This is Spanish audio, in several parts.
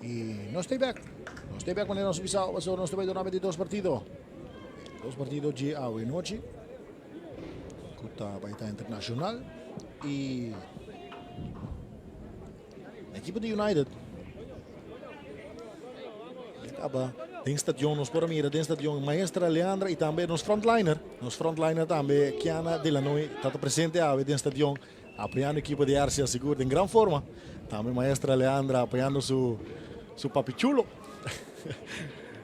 Y no estoy back. No estoy back cuando nos pisado. Pasó, no estoy donando 22 partidos. Dos partidos de hoy noche. Kuta Baita Internacional. Y el equipo de United. Acaba. Tem stadion nos por mira, tem stadion Maestra Leandra e também nos frontliner. Nos frontliner também Kiana Delanoy está presente aí tem stadion apoiando a equipe de Arcia Seguro em grande forma. Também Maestra Leandra apoiando su papichulo.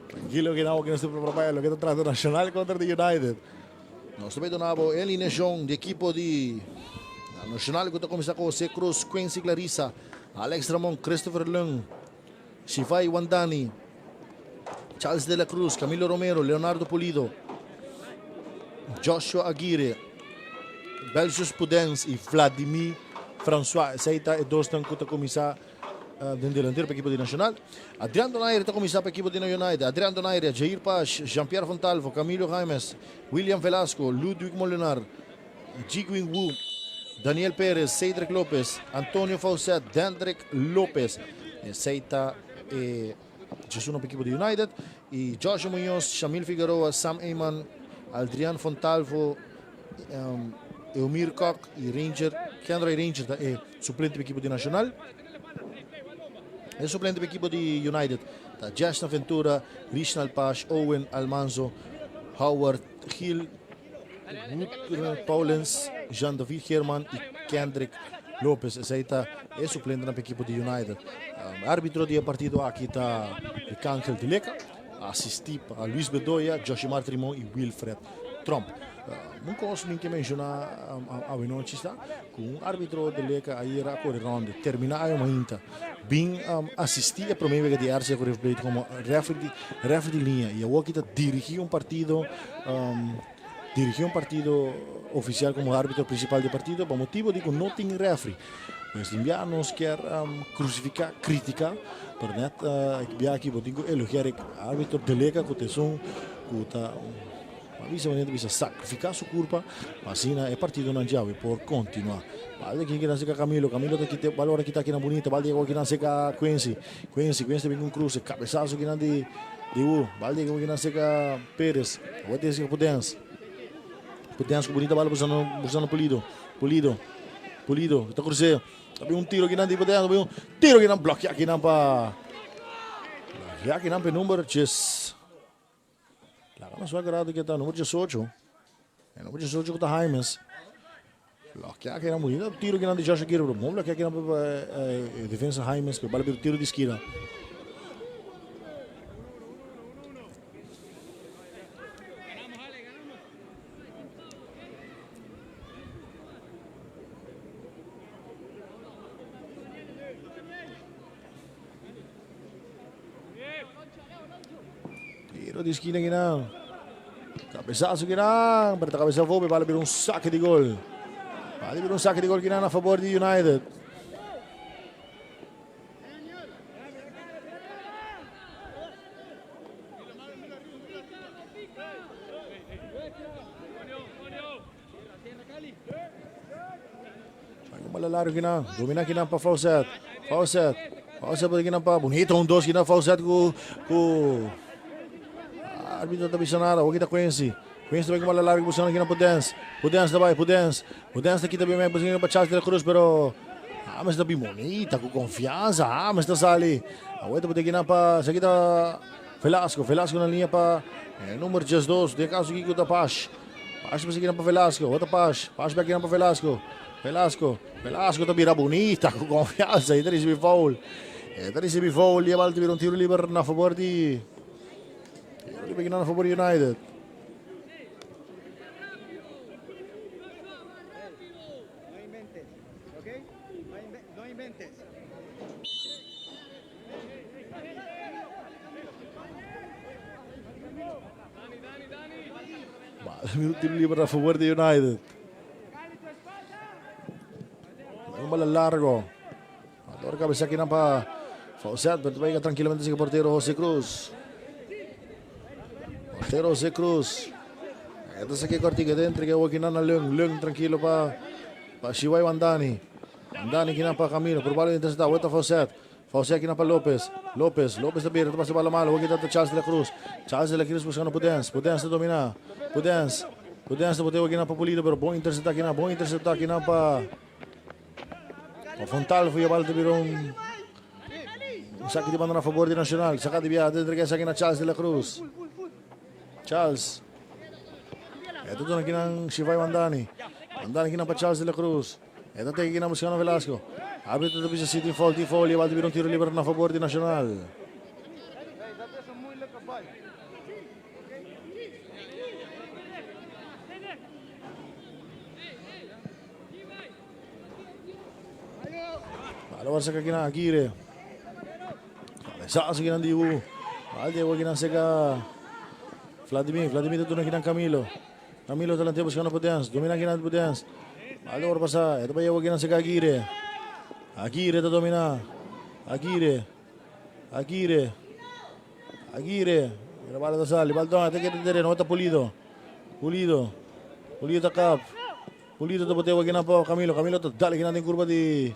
Tranquilo que não se prepara lo que está tratando Nacional contra o United. Nós também donamos eliminação de equipe de Nacional que está começando com José Cruz, Quincy Clarissa, Alex Ramon, Christopher Lung, Shivai Wandani, Charles de la Cruz, Camilo Romero, Leonardo Polido, Joshua Aguirre, Belgius Pudens e Vladimir François. Seita e dois estão que começar dentro delantero para a equipe de Nacional. Adriano Donaire está começar para a equipe de United. Adriano Donaire, Jair Paz, Jean-Pierre Fontalvo, Camilo Raimes, William Velasco, Ludwig Molinar, Jigwin Wu, Daniel Pérez, Cedric Lopes, Antonio Faucet, Dendrick Lopes. Seita e Jesus para a equipe de United. E Joshua Muñoz, Shamil Figueroa, Sam Eyman, Adriano Fontalvo, Eumir Koch e Ranger. Kendra Ranger é suplente para a equipe de Nacional. É suplente para a equipe de United. Tá Jasna Ventura, Rishnal Pash, Owen Almanzo, Howard Hill, Wood Paulens, Jean-David Herman e Kendrick Lopes. Esse é suplente para a equipe de United. Árbitro do partido aqui está Cángel de Leca, assisti a Luis Bedoya, Joshimar Trimon e Wilfred Trump. Nunca ouço ninguém mencionar a noite está com um árbitro de Leca aí era a correr ronda terminar uma inta bem assistir a primeira de Arce como referee de linha e eu aqui está dirigir um partido oficial como árbitro principal do partido por motivo de que não tem referee. Os indianos quer crucificar, criticar, por net aqui vou digo elogiar o árbitro de Leca que tem bisa sacrificar sua culpa, mas é partido não já por continuar. Vale que não seca Camilo que valor aqui está aqui na bonita, vale que não seca Quincy vem com cruz, cabeçaço que não de vale que não seca Pérez, vai ter que Pudens que bonita bala buscando Polido, está cruzeiro, tapi um tiro que não de Pudens, um tiro que não bloqueia que não para número 10. Mas o agrado que está no número 18. É número 18 que está Jaimes. Bloquear que era muito. Tiro que não de Joshua Aguirre. Vamos bloquear que não para defesa Jaimes. Que vale pelo tiro de esquina. Tiro de esquina que não. Cabeçaço que não, para a cabeça volve, vale vir saque de gol. Vale vir saque de gol que não a favor de United. Sai com bola larga que não, domina que não para Faucet para que não para bonito dois que não Faucet com árbitro está visionado, o que está Quincy também com bola larga, buscando aqui na Pudens também, Pudens aqui também, buscando para Charles de la Cruz, pero mas na bimonita, com confiança, mas na sali. Aweta pode ginapa, sa kita Velasco na linha para número 12, de caso que da Paz. Paz para seguir para Velasco, outra Paz para aqui para Velasco. Velasco tá vira bonita, com confiança, e recebi foul. E recebi foul, e a bola teve tiro livre na favor de na favor de United. Tiro livre a favor de United. Un bola largo. Ahora cabeza aquí para Fawcett, pero vaya tranquilamente sigue portero José Cruz. Portero José Cruz. Entonces aquí cortiga dentro que voy a quitar a Leung tranquilo para Shivay Bandani. Bandani aquí para Camilo, por vale intensidad, vuelta Fawcett. Fawcett aquí para López también, pasa bala malo, voy a quitar a Charles de la Cruz. Charles de la Cruz buscando Pudence de dominar. Pudence de boteo aqui na Pulido, pero bom interceptar aqui na para Fontal, foi a bola de virou saque de banda a favor de Nacional, saca de viagem, entrega aqui na Charles de la Cruz. Charles. É tudo aqui na Shivay Mandani aqui na para Charles de la Cruz. É tudo aqui na Musiano Velasco. Árbitro do Pisa City, fall, e a bola de virou tiro livre na favor de Nacional. Alawar sa kakina Aguirre. Sa sa kinang Dibu. Alde wag kinang sega Vladimir ito na kinang Camilo talante buscando Pudence. Domina kinang Pudence. Alawar pasa. Ito ba wag kinang sega Aguirre ito domina. Aguirre. Mira bala sali. Baldon. Ito kita dire. Nota Pulido takap. Pulido ito bote wag kinang po Camilo ito dali kinang kurba di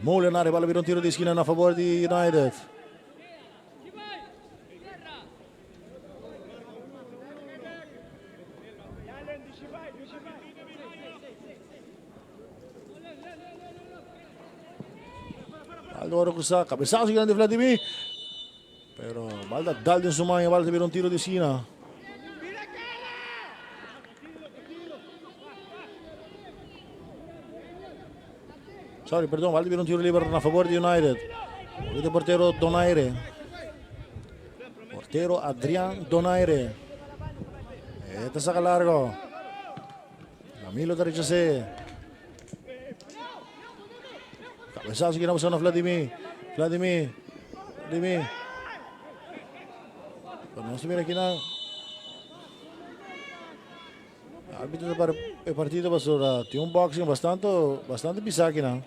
Molinari, bola vira tiro di esquina na favor di United. Aldo Cusa, cabezazo grande de Vladimir. Pero balda dal din sumaya, bola vira tiro di esquina. Sorry, perdón, Valde vira un tiro libre a favor de United. El portero Donaire. Portero Adrián Donaire. Este saca largo. Camilo te rechace. Cabezazo que no a Vladimir. Pero no se mira aquí nada. Árbitro del partido basura. Tiene un boxing bastante pisado aquí, ¿no?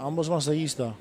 Ambos masajistas.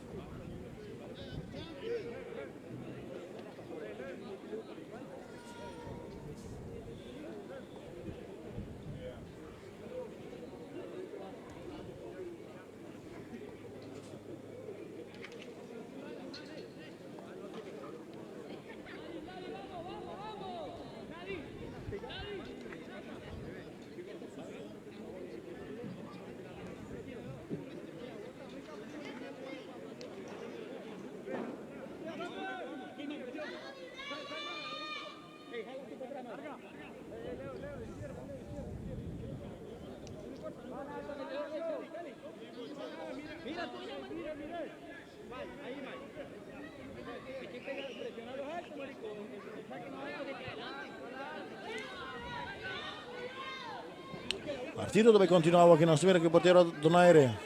Partido dove continuava che non si vede che portiere Donaire.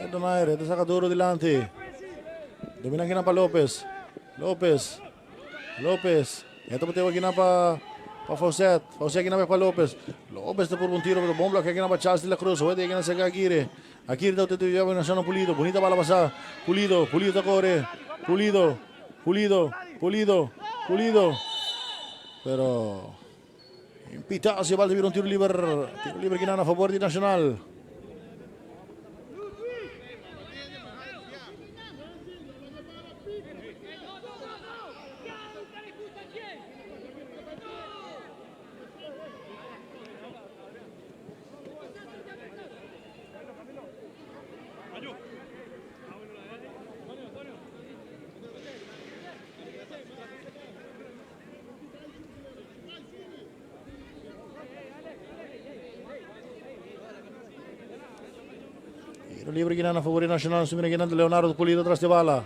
Donaire, te saca duro delante. Domina aqui na para López. Ito portiere aqui na para Fawcett. Fawcett aqui na para López. López te por un tiro, pero bom bloque aqui na para Charles de la Cruz. Oye, aqui na saca Aguirre. Aguirre te lleva en Nacional Pulido. Bonita bala pasada. Pulido te corre. Pulido. Pero impitato si Valde vira un tiro libre che a favore di Nacional. Tiro libre ginana a favor de Nacional. Sumina ginana Leonardo Pulido atrás de bala.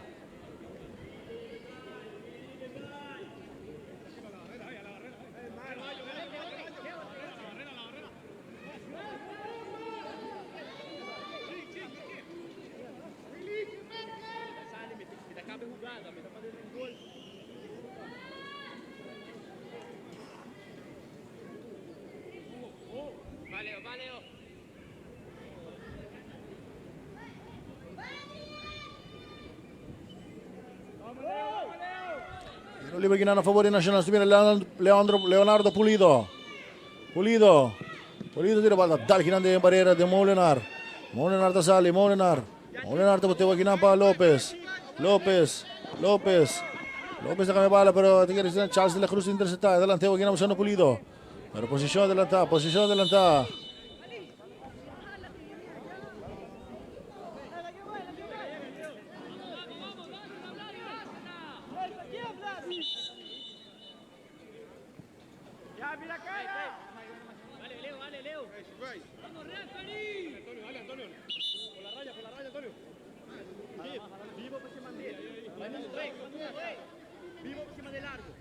Tiro libre ginana a favor de Nacional. Sumina Leonardo Pulido. Pulido tira bala. Dal ginana de barrera de Molenar. Molenar ta sali. Molenar ta boteva ginana pa Lopez na kami bala pero tingnan sila Charles de la Cruz intercepta. Adelante ginana usando Pulido. Pero posisyon adelanta. Vivo por cima de largo.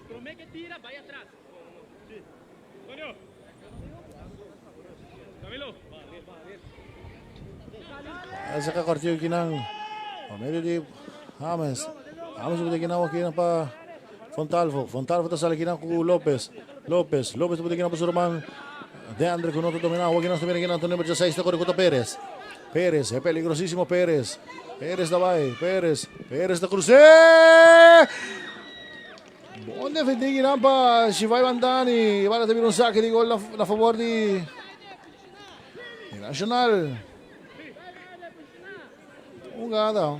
Tomé que tira, vaya atrás. Sí. Antonio. Camilo. Sa kakartiyo kinang medio di James sudah ginawa kinang pa Fontalvo ta sala kinang ku Lopez sudah kinang pa surumang de Andre Cunoto dominado. Huwag ginang tumira ginang Antonio Berja 6 na Coricota Perez, peligrosísimo Perez dabei, Perez na cruce. Buon defendido ginang pa Shivay Bandani. Iba na tabi ng saque de gol na favor di Nacional. Jugada.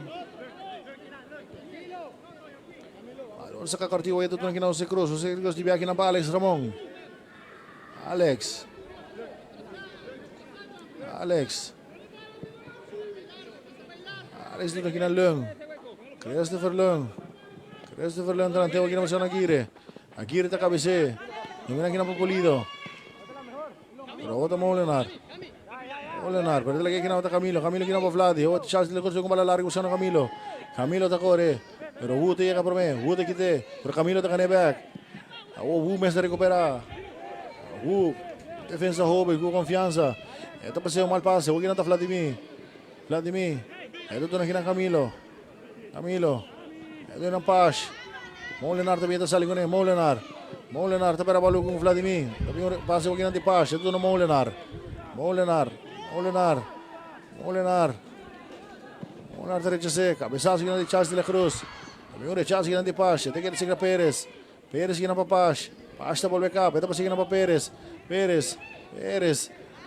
Valor sa kakartiwa ito na ginawa si Cruz. Jose Cruz di biyakin na pa Alex Ramon. Alex ito na ginalung. Christopher Lung tarante wag ginawa sa Aguirre ta kabise. Yung ginawa Pulido. Pero oto Molenar, pero talaga ginawa ta Camilo ginawa Vladi. Oto Charles de la Cruz yung malalari ko sa Camilo ta kore. Pero Wute ya ka prome, Wute kite. Pero Camilo ta kanebak. Wu mes na recupera. Wu defensa joven, Wu confianza. Ito pa siya mal pase, huwag ginata Vladimir. Ito na kinang Camilo. Ito yung pass. Molenar tabi ito sa lingon eh. Molenar tapera balo kong Vladimir. Tabi yung pase huwag ginang pass. Ito na Molenar derecha seca. Besazo ginang di Charles de la Cruz. Tabi yung Charles ginang di pass. Ito ginang siya Perez ginang pa pass. Pass na ball back up. Ito pa siya ginang pa Perez.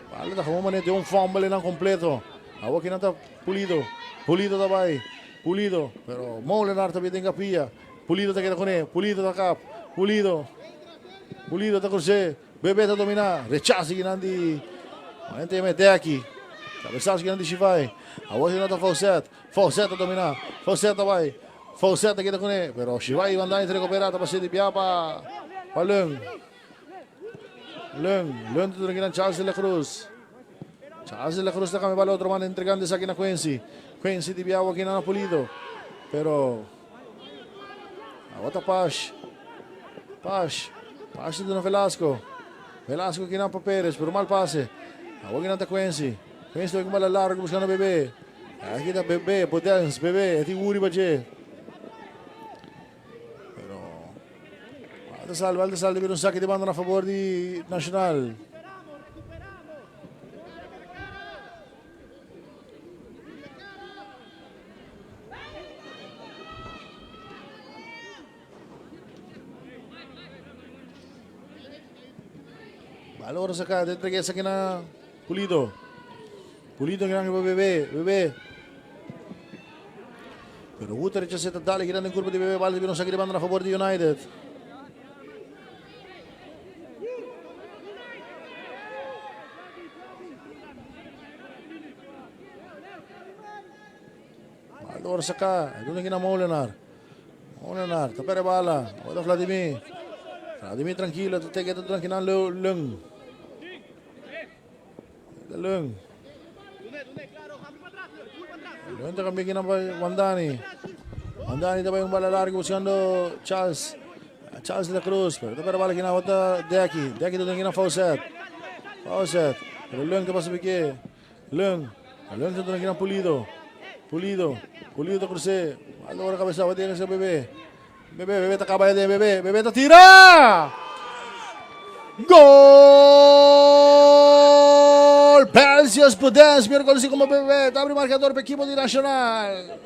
Pala ta kamo manito yung fumble ng kompleto. Awak kinanta Pulido tabay. Pero Molenar tabi ting kapia. Pulido ta kita kone. Pulido ta kap. Pulido ta kurse. Bebe ta domina. Rechazi ginandi. Manente mete aqui. Cabeças ginandi Shivay. Awak kinanta Fawcett ta domina. Fawcett tabay. Fawcett ta kita kone. Pero Shivay bandai recuperata pa si di Piapa. Palung tu dengan Charles de la Cruz na kami bala otro man entregando sa akin na Quincy di biyawa kinana Pulido. Pero awata pass dito na Velasco kinana pa Perez pero mal pase. Awag kinanta Quincy huwag malalargo buscando Bebe. Aquí está Bebe, Potens, Bebe, eti Wuri Baje. Valdesal deve un saque de banda a favor de Nacional. Valor sa ka, entregue sa kina Pulido ang Bebe. Pero Wuter rechazeta dale girando en curva de Bebe, Valde deve un saque de banda a favor de United. Valor sa ka, doon na Molenar, tapere bala, oda Vladimir tranquilo, teke ito doon kinang Lung. León también quiere Wandani. Wandani também un bala largo buscando Charles. Charles de la Cruz. Pero esta bala kina bota Deki. Deki tuh kina Fawcett. Fawcett. Pero León te pasa pique. León. León tuh kina Pulido. Pulido. Pulido cruce. Algo cabeza va tiene ese bebé. Bebé está acaba de bebé. Bebé está tira. Gol! Belgius Pudense, miércoles y como bebé, abre marcador para equipo de Nacional.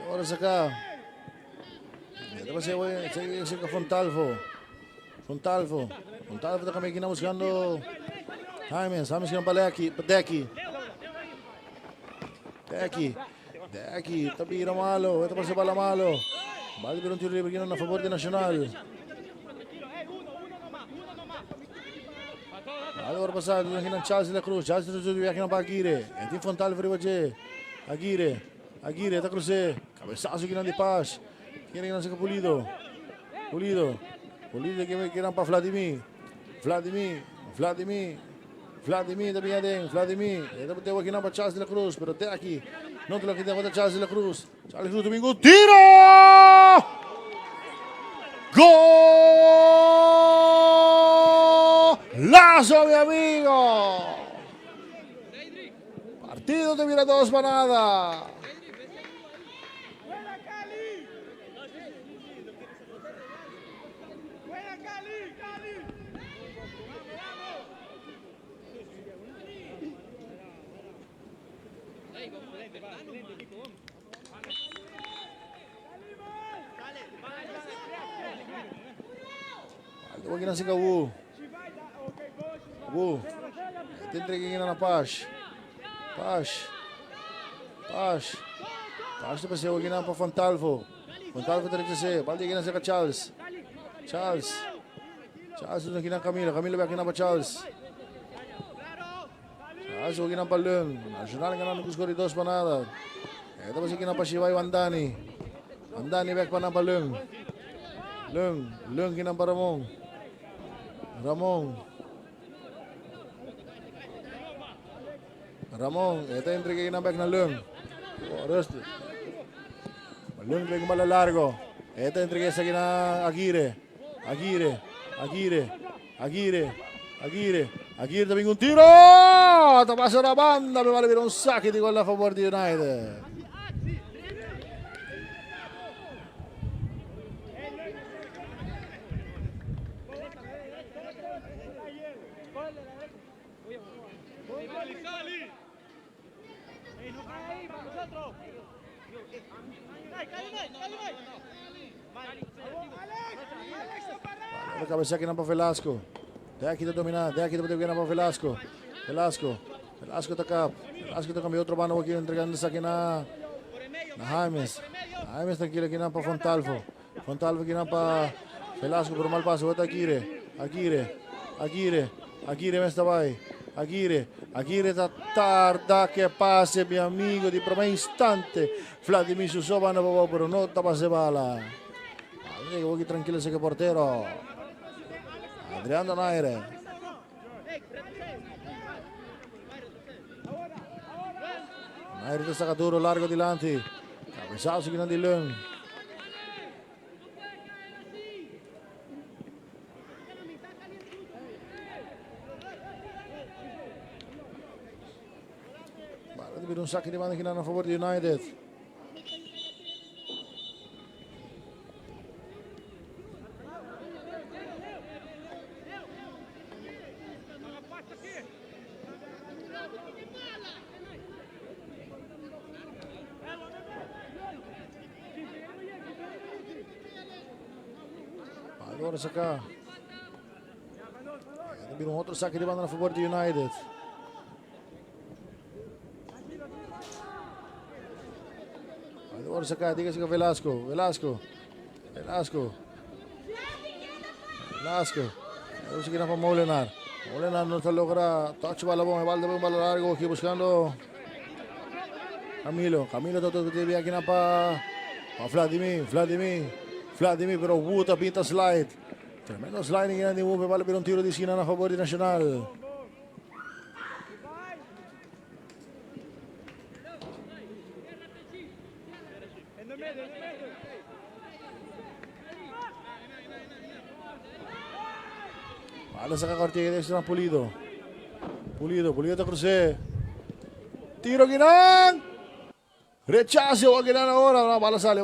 Ahora saca. Se que Fontalvo. Fontalvo está kami kina buscando. James kina Deki. Deki, tapi malo. Ito pa sa bala malo. Bali pero un tiro libre a favor de Nacional. Agora passado aqui na Charles de la Cruz. Charles de la Cruz aqui na Aguirre. Tem Fontalvo para você. Aguirre está cruze. Cabeçazo aqui na de Paz. Quem é que não Pulido. Pulido que queran para Vladimir también ada Vladimir. Ito tengo aqui na para Charles de la Cruz, pero te aqui. Não te lo que tengo para Charles de la Cruz. Charles de la Cruz domingo tiro! ¡Golazo, mi amigo! Partido termina 2 para nada. Huwag na si Wu. Tintrigin na Paz. Paz na pa siya. Huwag na pa Fontalvo. Fontalvo talaga siya. Baldi na siya ka Charles. Charles doon na Camila. Camila ba na pa Charles. Charles huwag na pa Leung. Nacional nga na nagkuskori 2 pa nada. Ito pa siya kinapa siya Wandani. Wandani back pa na pa Leung. Leung kinapa Ramon, ito yung trigay na back na Leung. Leung trigay mala largo. Ito yung trigay sa kina Aguirre también un tiro! Tapasa na banda, me vale un saque di gol a favor di United. Cabeza que no para Velasco. De aquí te domina, de aquí te viene para Velasco. Velasco está cambió otro mano aquí entregando esa aquí na James. James tranquilo aquí na para Fontalvo aquí na para Velasco por mal paso. Vota Aguirre me estaba ahí. Aguirre tarda que pase mi amigo di primo instante. Vladimir Susova no pero no tapa se bala. Aquí tranquilo ese que portero. Adrián Donaire. Donaire te saca duro largo adelante. Cabezazo que no di Leung. Vale, un saque de banda que a favor de United. Agora sacar. Vira um outro saque de banda a favor do United. Agora sacar, diga-se com Velasco. Velasco. Vamos seguir para Molenar. Molenar no logra touch bala bom, balde bom, bala largo aquí buscando Camilo todavía aquí para Vladimir, pero Wuta pinta slide. Tremendo sliding yan di Wupe, bala pero un tiro di esquina a favor de Nacional. Bala sa kakartiya de extra Pulido te cruce. Tiro Ginang. Rechazo a Ginang ahora. No, bala sale.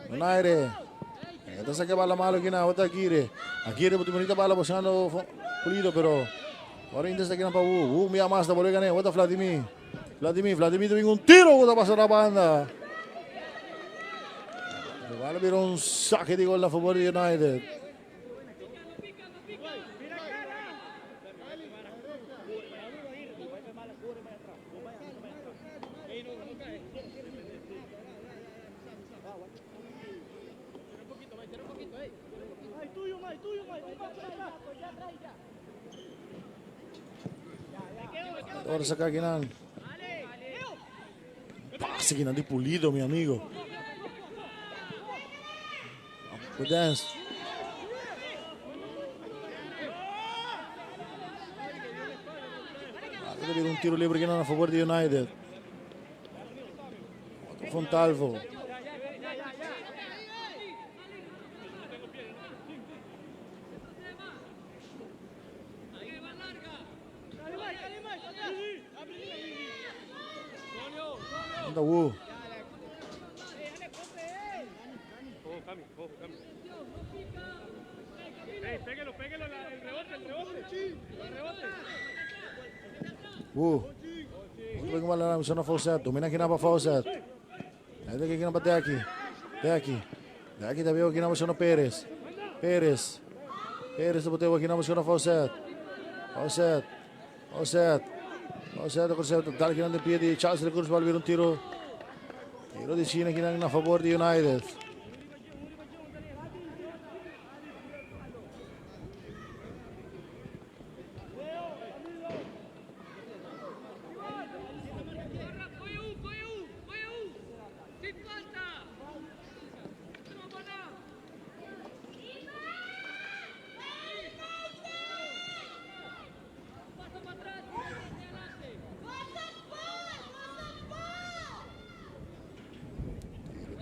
Donaire. Ito sa bala malo Ginang. Wata Aguirre buti bonita bala buscando Pulido pero ahora intenta que no para Wu mira más da volver ganar. Wata Vladimir tuvo un tiro que pasa la banda. Va a haber un saque de gol a favor de United. Ahora saca Ginang. Pase Ginang de Pulido, mi amigo. Prudence. Deve haver un tiro libre Ginang a favor de United. Otro Fontalvo. Anda Wu. Péguelo, el rebote. Wu. Otro que mala na zona Fawcett. Domina aqui na Fawcett. Aí daqui na Daqui também aqui na zona Pérez boteu aqui na zona Fawcett. Dá aqui na pie de Charles Recursos para vir um tiro. Tiro de China aqui na favor de United.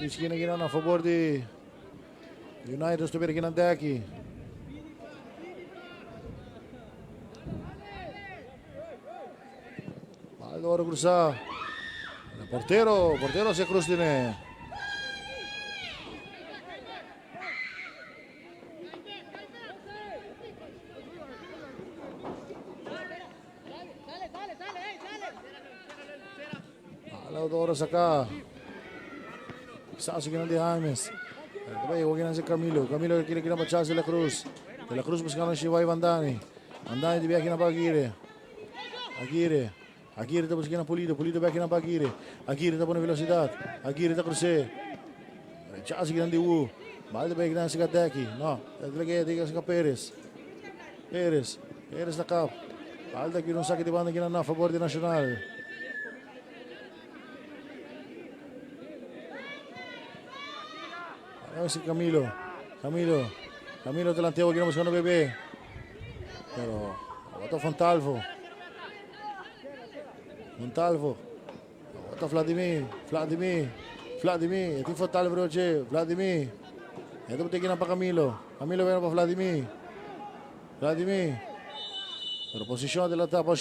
Esquina aqui a favor de United, estou vendo aqui na deck. Agora cruzar. Portero se cruzine. Agora sacar. Sassi que não de James. Também huwag na si Camilo kinikilang pa Charles de la Cruz buscando si Vai Vandani di biyahe na pa Aguirre tapos kina Pulido biyahe na pa Aguirre tapos na velocidad Aguirre ta cruce Charles que não de Wu Malde biyahe na si Kadeki no diga si ka Perez na cap Malde que não saque de banda kina na favor de Nacional. Si Camilo delanteo aquí buscando Bebé pero botó Fontalvo botó Vladimir este Fontalvo oye Vladimir esto boté aquí para Camilo viene para Vladimir pero posición de la tapa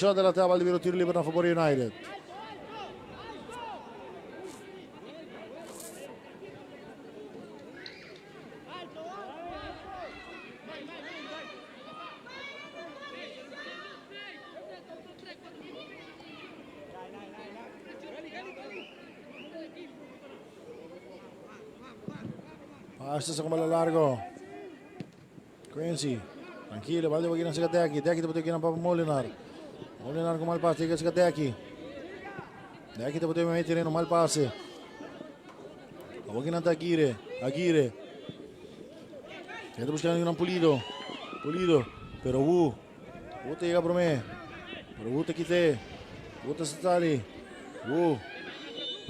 va a liberar tiro libre a favor de United. Pasa sa kumalalargo. Quincy. Tranquilo, balde wag sa Deki. Deki dapat yung pa Molinar. Molinar kumalpas, tigas sa Deki. Deki dapat yung may tireno malpase. Huwag ginanta Aguirre. Aguirre. Ito buscando ng Pulido. Pulido. Pero Wu. Wu te llega por me. Pero Wu te quite. Wu te sali. Wu.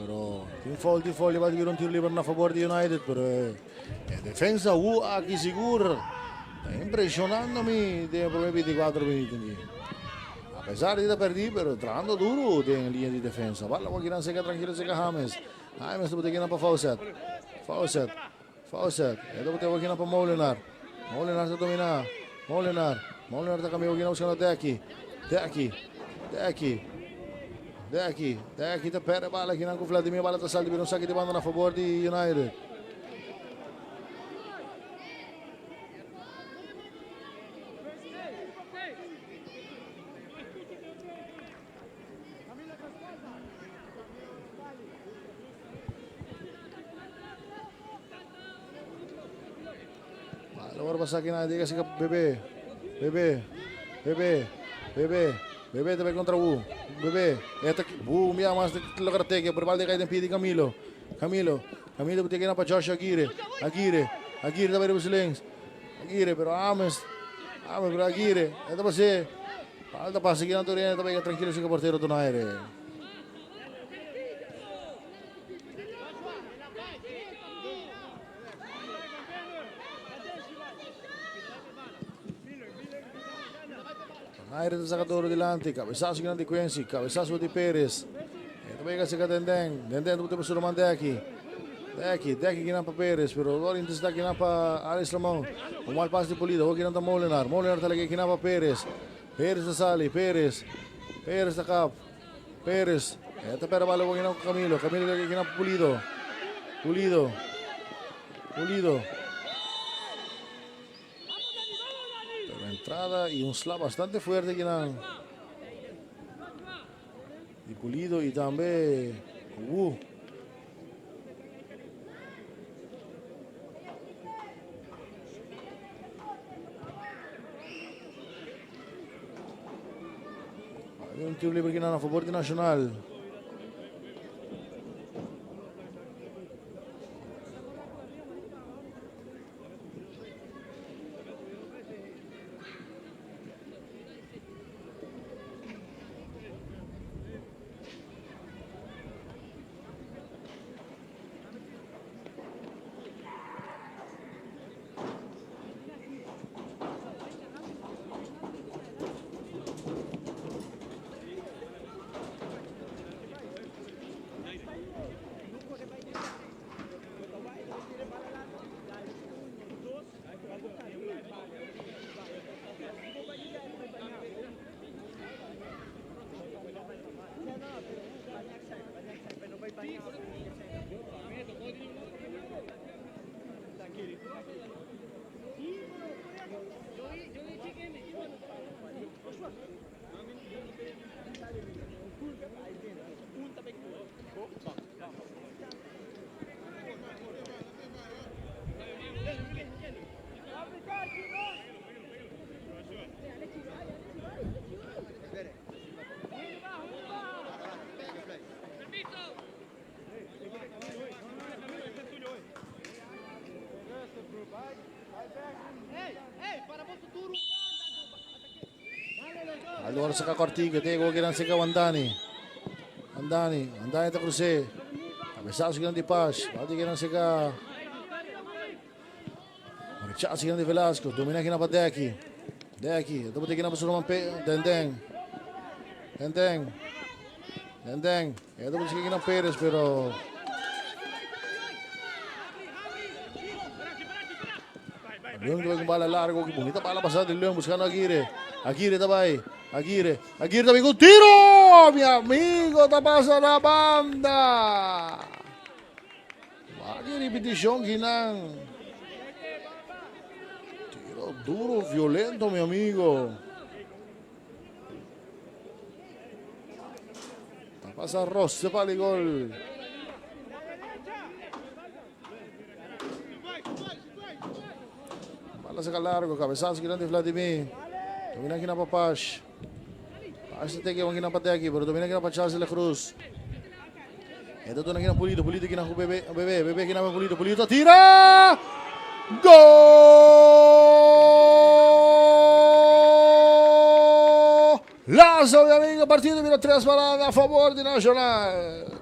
Pero team foul. Va a un tiro libre a favor de United. Pero defensa Wu aquí seguro. Está impresionándome de por 24 minutos. A pesar de perder, pero trabajando duro en línea de defensa. Bala, huwag ginanta siya tranquilo sa James. James dapat yung pa Fawcett. Fawcett. Ito dapat yung pa Molinar. Molinar sa domina. Molinar ta kami huwag buscando Deki. Deki ta pere bala ginang ko Vladimir bala ta saldi pero sakit di banda na favor di United. Luar pasakin aja kasih ke Bebe também contra Wu. Bebe, Wu minha mas lo cartega por balde caída pidi Camilo bote que na para Josh Aguirre também os links. Aguirre pero Ames pero Aguirre. Ito pa si falta pasa que na Torino também tranquilo si que portero do Naire. Naire sa sacador delante, cabezazo grande Quincy, cabezazo de Pérez. Também kasi ka Dendeng buti pa sulaman Deki ginang pa Pérez, pero agora intensidade ginang pa Aris Lamão. Umalpas de Pulido, huwag ginang pa Molinar talaga ginang pa Pérez na sali, Pérez na cap, Pérez. Ito pero bala huwag ginang pa Camilo talaga ginang pa Pulido. Entrada y un slap bastante fuerte que y Pulido y también Wu. Hay un tiro libre que a favor de Nacional. Allora sa Cortiga, tego que se Andani ta cruce. Cabezazo grande Paz, balde que se ka. Rechazo grande Velasco, domina aqui na Deki, depois tem que na pessoa Dendeng. Depois que na Pérez, pero León que bala largo, que bonita bala pasada de León buscando a Aguirre também. Aguirre também com tiro! Meu amigo, tá passando a banda! Vale repetição que não. Tiro duro, violento, meu amigo. Tá passando Rosse para o gol. Bala sa kalargo, cabezazo ginang di Vladimir. Domina kinapapash. Pash na teke, wang kinapateki, pero domina kinapa Charles de la Cruz. Ito to na ginang Pulido, Pulido ginang Bebe, Bebe ginang Pulido, Pulido tira! Gol! Lazo de amigo, partido vino 3 paradas a favor de Nacional.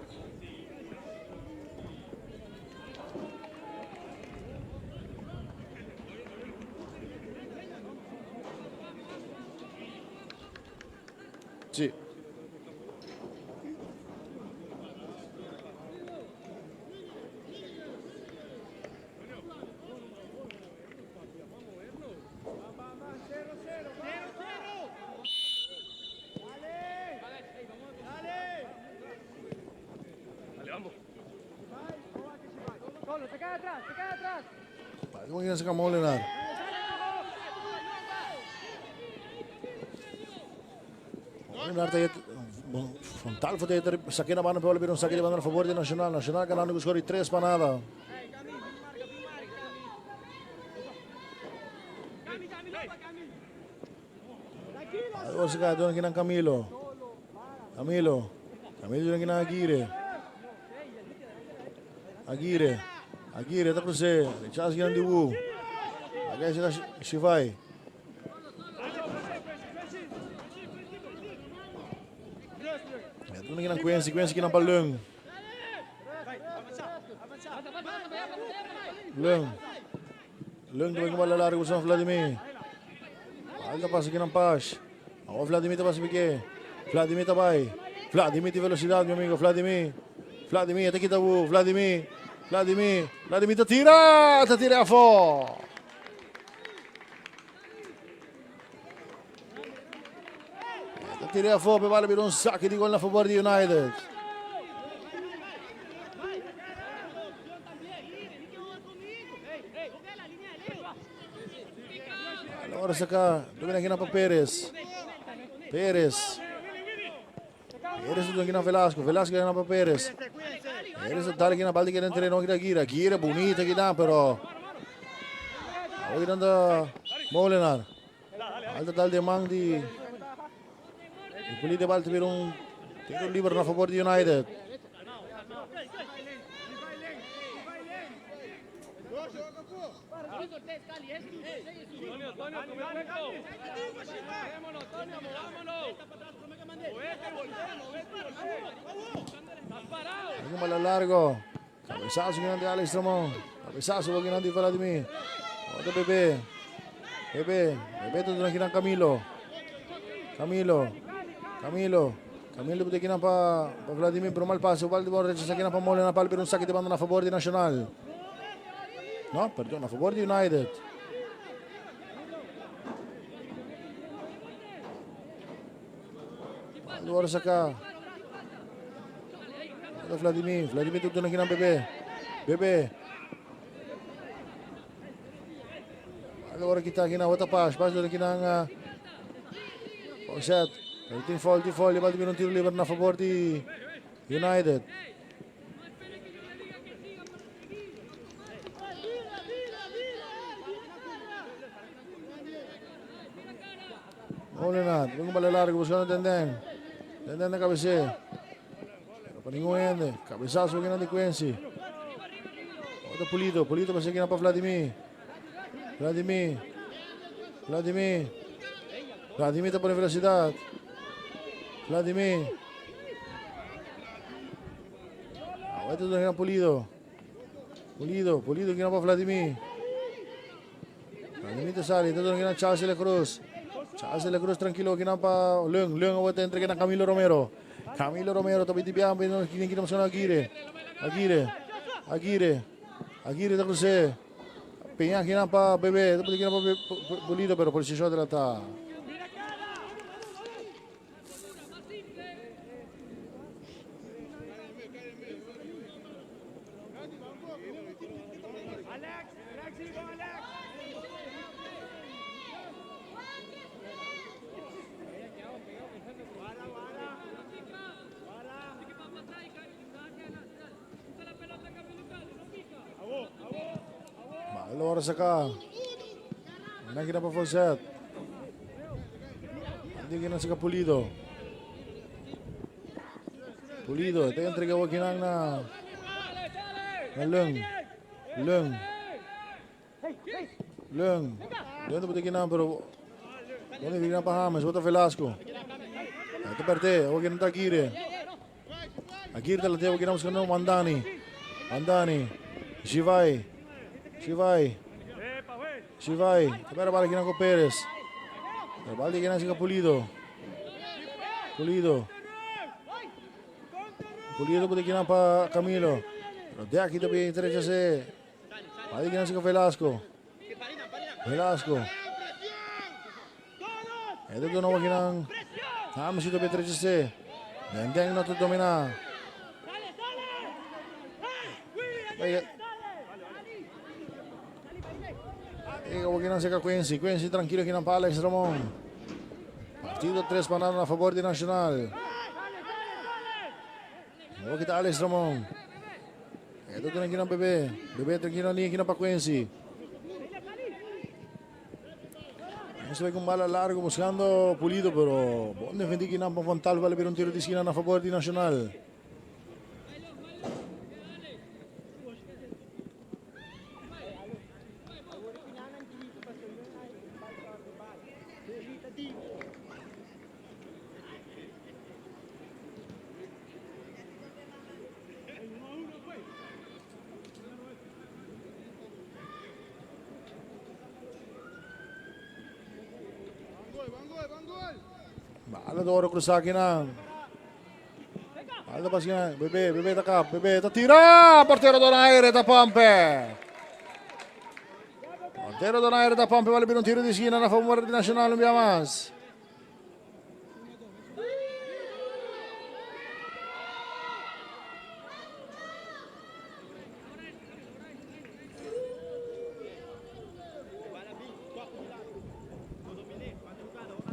Sí. Te queda atrás, te queda atrás. ¿Cómo quieren sacar Molinar? Molinar tayo frontal foi ter saque na banda para um saque de banda a favor de Nacional. Nacional ganhando com score de 3 para nada. Agora se cai doon kinang Camilo. Camilo doon kinang Aguirre, tá cruze. Charles kinang Diwu. Agay sila Shivay. Ito na kinang Quincy kinang Palung. Lung tuwing malalari ko sa Vladimir. Alta pa sa kinang Pash. Ako Vladimir pa sa Bike. Vladimir tabay. Vladimir ti velocidad, mi amigo. Vladimir, ate kita bu. Vladimir tira a fo. Tira a fo, per vale per un sacco di gol a favore di United. Allora saka, dove na kinapa Perez doon kinang Velasco kinapa Perez. Perez dali kinang baldi kinang terreno kita Gira bonita kinang pero ako kinang da Molinar. Alta dal de mang di Pulite balti per un tiro libero a favore di United. Ini malalargo. Cabezazo ginang di Alex Ramon. Cabezazo wag ginang di Vladimir. Oto Bebe to doon kinang Camilo puti kinang pa Vladimir pero mal paso. Valdi mo sa kinang pa Molinar pal pero un saque de banda a favor di Nacional. No, perdón, a favor di United. Luar saka. Vladimir tuto na kinang Bebe. Luar kita kinang Watapash. Pas doon kinang set. 13 fall. Vladimir un tiro liber na favor di United. Molinar, yung malalargo, buscando Tenden na cabece. Pero paninguende, cabezazo que no de Quincy. Otro Pulido pasó que no para Vladimir está por velocidad. Vladimir. Ahora todo es Pulido que no para Vladimir. Vladimir te sale, todo es Charles de la Cruz. Charles de la Cruz tranquilo que no para Lung ahora entre que na Camilo Romero tapi di biang pero kita masuk Aguirre da cruce. Peña que no para Bebe, tapi que no para Pulido pero por si yo trata. Allora saka. Nanti na pa full set. Hindi ka na si Pulido. Pulido, ito yung entrega wag kinang na Lung. Lung. Doon ito kinang pero doon hindi na pa James. Bota Velasco. Ito parte, wag kinang Aguirre. Aguirre talaga wag kinang muskano Mandani. Shivay. Pero balik kinang ko Perez. Balik kinang si Pulido. Pulido pwede kinang pa Camilo. Pero de aquí to be derecha se. Balik kinang si Velasco. Ito doon na wag kinang James ito be derecha se. Dendeng na to domina. Huwag kinang si Quincy tranquilo kinang pa Alex Ramon. Partido 3 panalo a favor de Nacional. Huwag kita Alex Ramon. Ito doon kinang Bebe. Bebe tranquilo niya kinang pa Quincy. Se ve con bala largo buscando Pulido, pero bon defendí kinang pa Fontal vale pero un tiro de esquina a favor de Nacional. Bala do oro cruzar aqui na. Bala pasina, Bebe takap, Bebe tira, portero Donaire da Pompe. Portero Donaire da Pompe vale per un tiro di schiena a favore di Nacional Lumbiamas.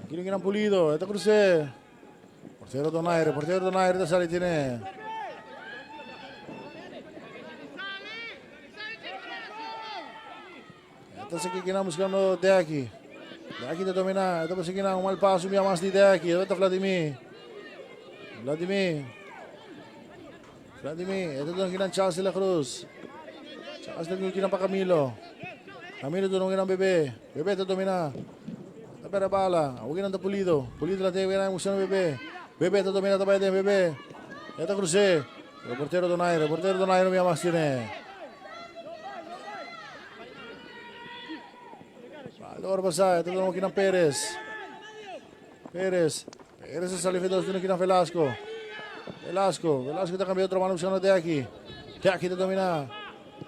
Kiringin ang Pulido. Ito cruce. Portero Donaire da Salitine. Ito sa kikinang buscando Deaki. Deaki na domina. Ito pa sa kikinang malpaso niya mas di Deaki. Ito Vladimir. Ito doon kinang Charles de la Cruz. Charles doon kinang pa Camilo. Camilo doon kinang Bebe. Bebe ito domina. Pero bala, huwag nang Pulido. Pulido lang tayo, huwag nang musyon ng Bebe. Bebe, ito domina tayo din, Bebe. Ito cruce. Portero Donaire may amas din eh. Valor basa, ito doon kinang Perez. Perez sa salifidos doon kinang Velasco. Velasco ito kami otro manong musyon ng Deaki. Deaki ito domina.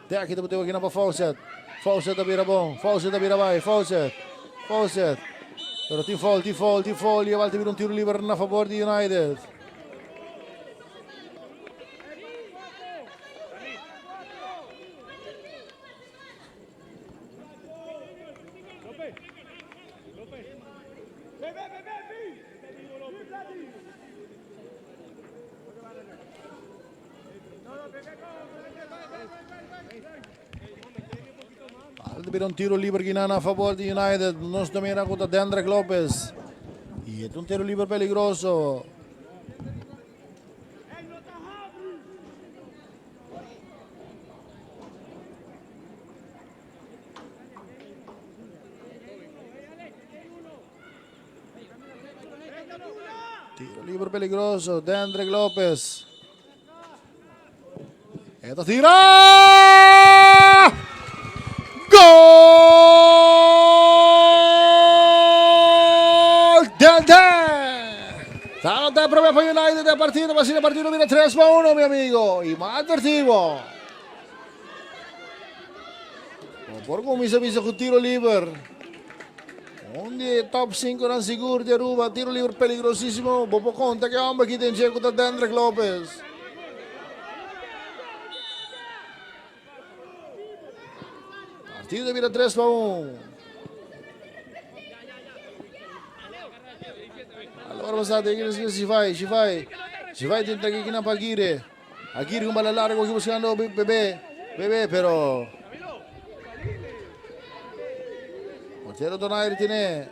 Deaki ito puti, huwag kinang pa Fawcett. Fawcett na birabong. Fawcett. Pero Tifol, e a volte per un tiro libero a favore di United. Per un tiro libero Ginana a favore di United, non si domina contra Deandre Lopez. E è un tiro libero peligroso. Tiro libero peligroso, Deandre Lopez. Eto tira! Gol! Tanto tempo per United è partito, ma si è partito viene 3-1 mio amico, y más advertivo. Por comisa con tiro libre. Onde top 5 non sicuro di Aruba, tiro libre peligrosissimo, Bobo conta che omba chi tence con Deandre Lopez. Partito vira 3-1. Allora basate che si vai tenta che non Aguirre con balla larga che buscando Bebe però Portiere Donaire tiene.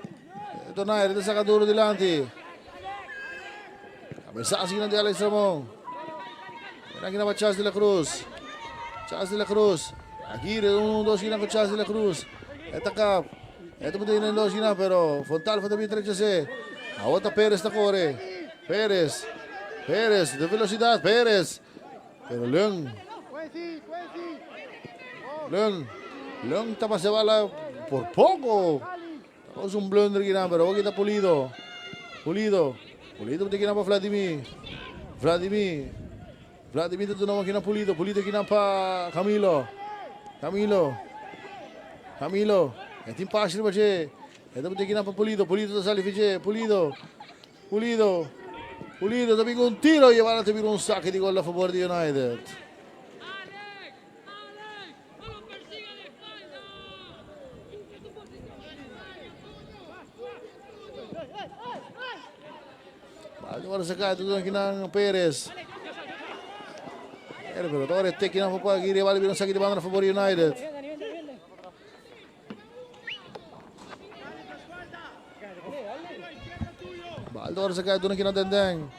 Donaire ito sa kaduro dilanti. Cabezazo ng Alex Ramon. Yan ang ginawa Charles de la Cruz. Charles de la Cruz. Aguirre, 1-2 ginang ko Charles de la Cruz. Etakap. Ito mo din ng dos ginang pero Fontal fa também 13. Awat na Perez na corre. Perez. Perez, de velocidad, Perez. Pero Leung. Leung tapas de bala por poco. Tapos un blunder ginang pero huwag kita Pulido. Pulido mo din ginang pa Vladimir. Vladimir ito naman ginang Pulido. Pulido ginang pa Camilo. Ito yung pass ba siya? Ito mo din ginang pa Pulido. Pulido sa salifice. Pulido, también un tiro y llevar a tener un saque de gol a favor de United. Bago para sacar ito ng kinang Perez. Pero Torres te kinang pa Aguirre vale un saque de banda a favor de United. Baldo sa kaya doon ang kinang Dendeng.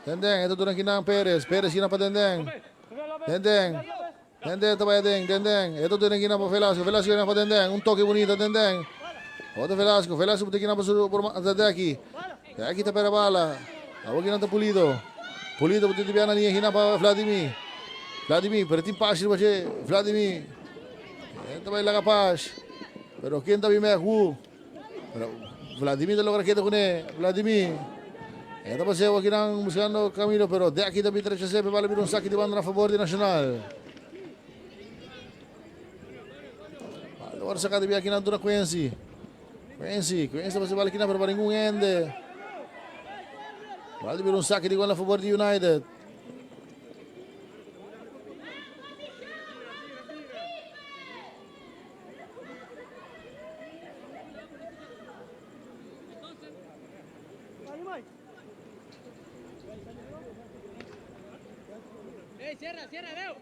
Ito doon ang kinang Perez. Perez kinang pa Dendeng. Dendeng, ito ba Dendeng. Ito doon ang kinang pa Velasco. Velasco kinang pa Dendeng. Un toque bonito Dendeng. Otro Velasco puti kinang pa sa Deki. Deki ta pera bala. Awag kinang ta Pulido puti tibiana niya kinang pa Vladimir. Pero tim pass ba siya? Vladimir. Ito ba ilaga pass. Pero quien tabi me Pero Vladimir logra quieto con él. Vladimir. Ito pa siya wag kinang buscando Camilo pero de aquí tabi 13 vale un saque de banda a favor de Nacional. Agora sa katibi kinang doon na Quincy pa si balik kinang pero pa rin kong ende. Vale un saque de banda a favor de United. Cierra, Leo.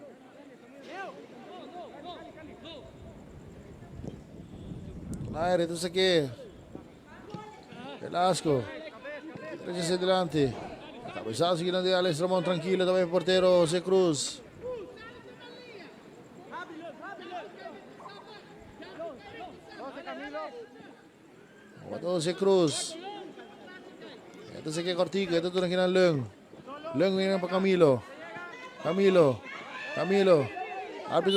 Nair, ito sa aquí. Velasco. Derecha adelante. Cabezazo seguido de Alex Ramon, tranquilo también el portero José Cruz. José Cruz. Ito sa aquí Cortico, ito doon ang kinang Leung viene pa Camilo. Árbitro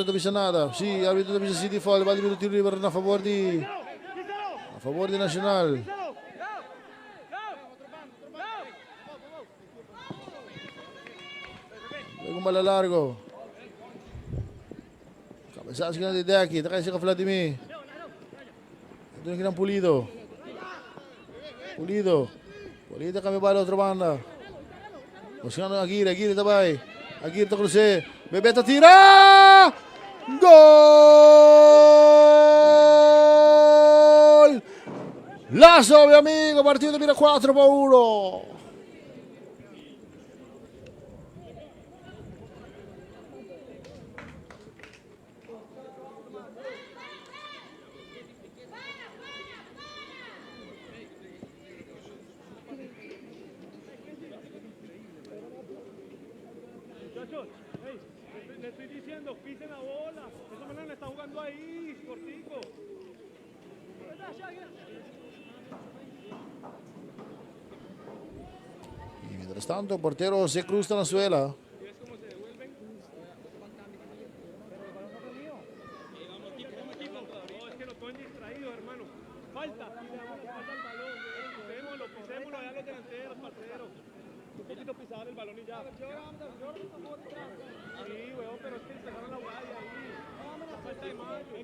no avisa nada. Sí, árbitro no avisa City Fall. Va a dividir tiro libre a favor de Nacional. Luego un bala largo. Cabezazo que de aquí. Está casi con Vladimir. Ito yung kinang Pulido kami bala otra banda. Buscando Aguirre tabay. Aguirre to cruce. Bebeto tira! Gol! Lazo, mi amigo. Partido termina 4-1. Muchachos, hey, le estoy diciendo, pisen la bola. Esa manera le está jugando ahí, cortico. Y mientras tanto, el portero José Cruz está en la suela. ¿Y ves cómo se devuelven? No, es que lo ponen distraídos, hermano. Falta. Y le damos la espalda al balón. Pisémoslo, allá los delanteros, parceros. Un poquito pisar el balón y ya. Sí, weón, pero es que cerraron la guardia ahí. La falta de macho.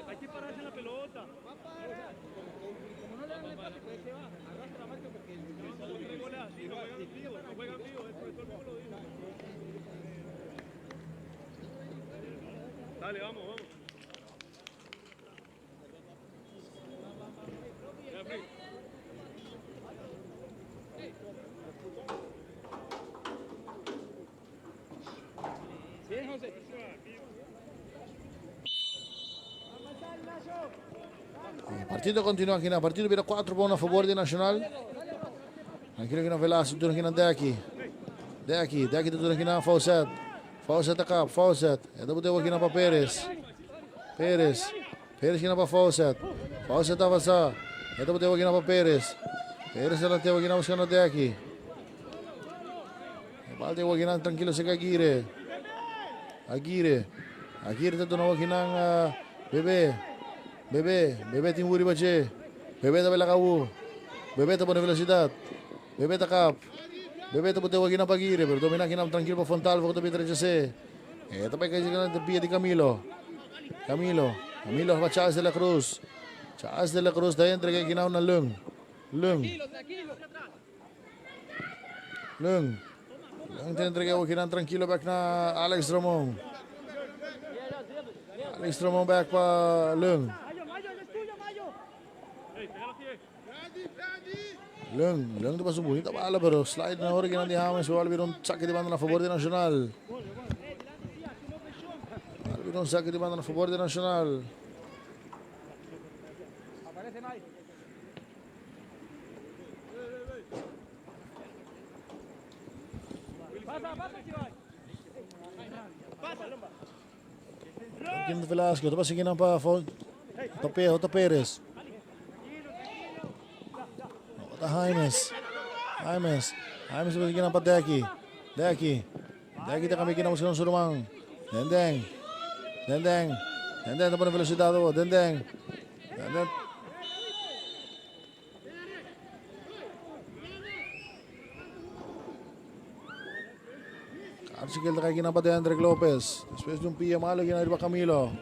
Hay que pararse en la pelota. Como no le dan el pase, pues se va. Arrastra macho porque los tres goles así, no juegan vivos, eso todo el mundo lo dice. Dale, vamos. Bien, José. partido continua aqui na partido vira 4 pontos a favor de Nacional. Aqui na Velasco, tudo aqui na Deki tudo aqui na Fawcett. Fawcett akap, Fawcett. Ito po tayo aqui na pa Perez aqui na pa Fawcett. Fawcett avança. Ito po tayo aqui na pa Perez na lang tayo aqui na buscar na Deki. Balde tayo aqui na tranquilo sa Aguirre tayo na aqui ng Bebe Timburi Bache. Bebe tayo Belakawu. Bebe tayo na velocidad. Bebe takap. Bebe tayo tayo aqui na Aguirre. Pero domina aqui na tranquilo pa Fontalvo. Kung tayo Trechase. Ito pa kasi na pia di Camilo pa Charles de la Cruz. Charles de la Cruz tayo entrega ginaw na Lung tayo entrega aqui na tranquilo back na Alex Ramon back pa Lung Lung pa subunit bala pero slide na hori ginang di James Albiron sakit di banda na favor de Nacional. Albiron sakit di banda na favor de Nacional. Kim Velasco, tapos sige na pa Ota Perez. Ota Jaimes sige na pa Deki ta kami kinamos ng surumang. Dendeng tapos na velocidad mo. Dendeng Arsikel na kay ginapa de Andrek Lopez. Después de un pilla malo, ginariba Camilo.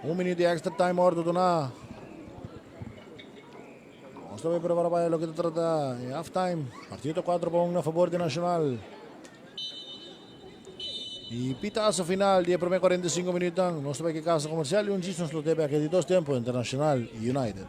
1 minuto de extra time ordo to na. Vamos a ver para lo que trata. Half time. Partido 4 pontos a favor de Nacional. Y pitazo final, 10 por 45 minutos. Vamos a ver qué casa comercial y un gis nos lo debe aquí de 2 tiempos. Internacional y United.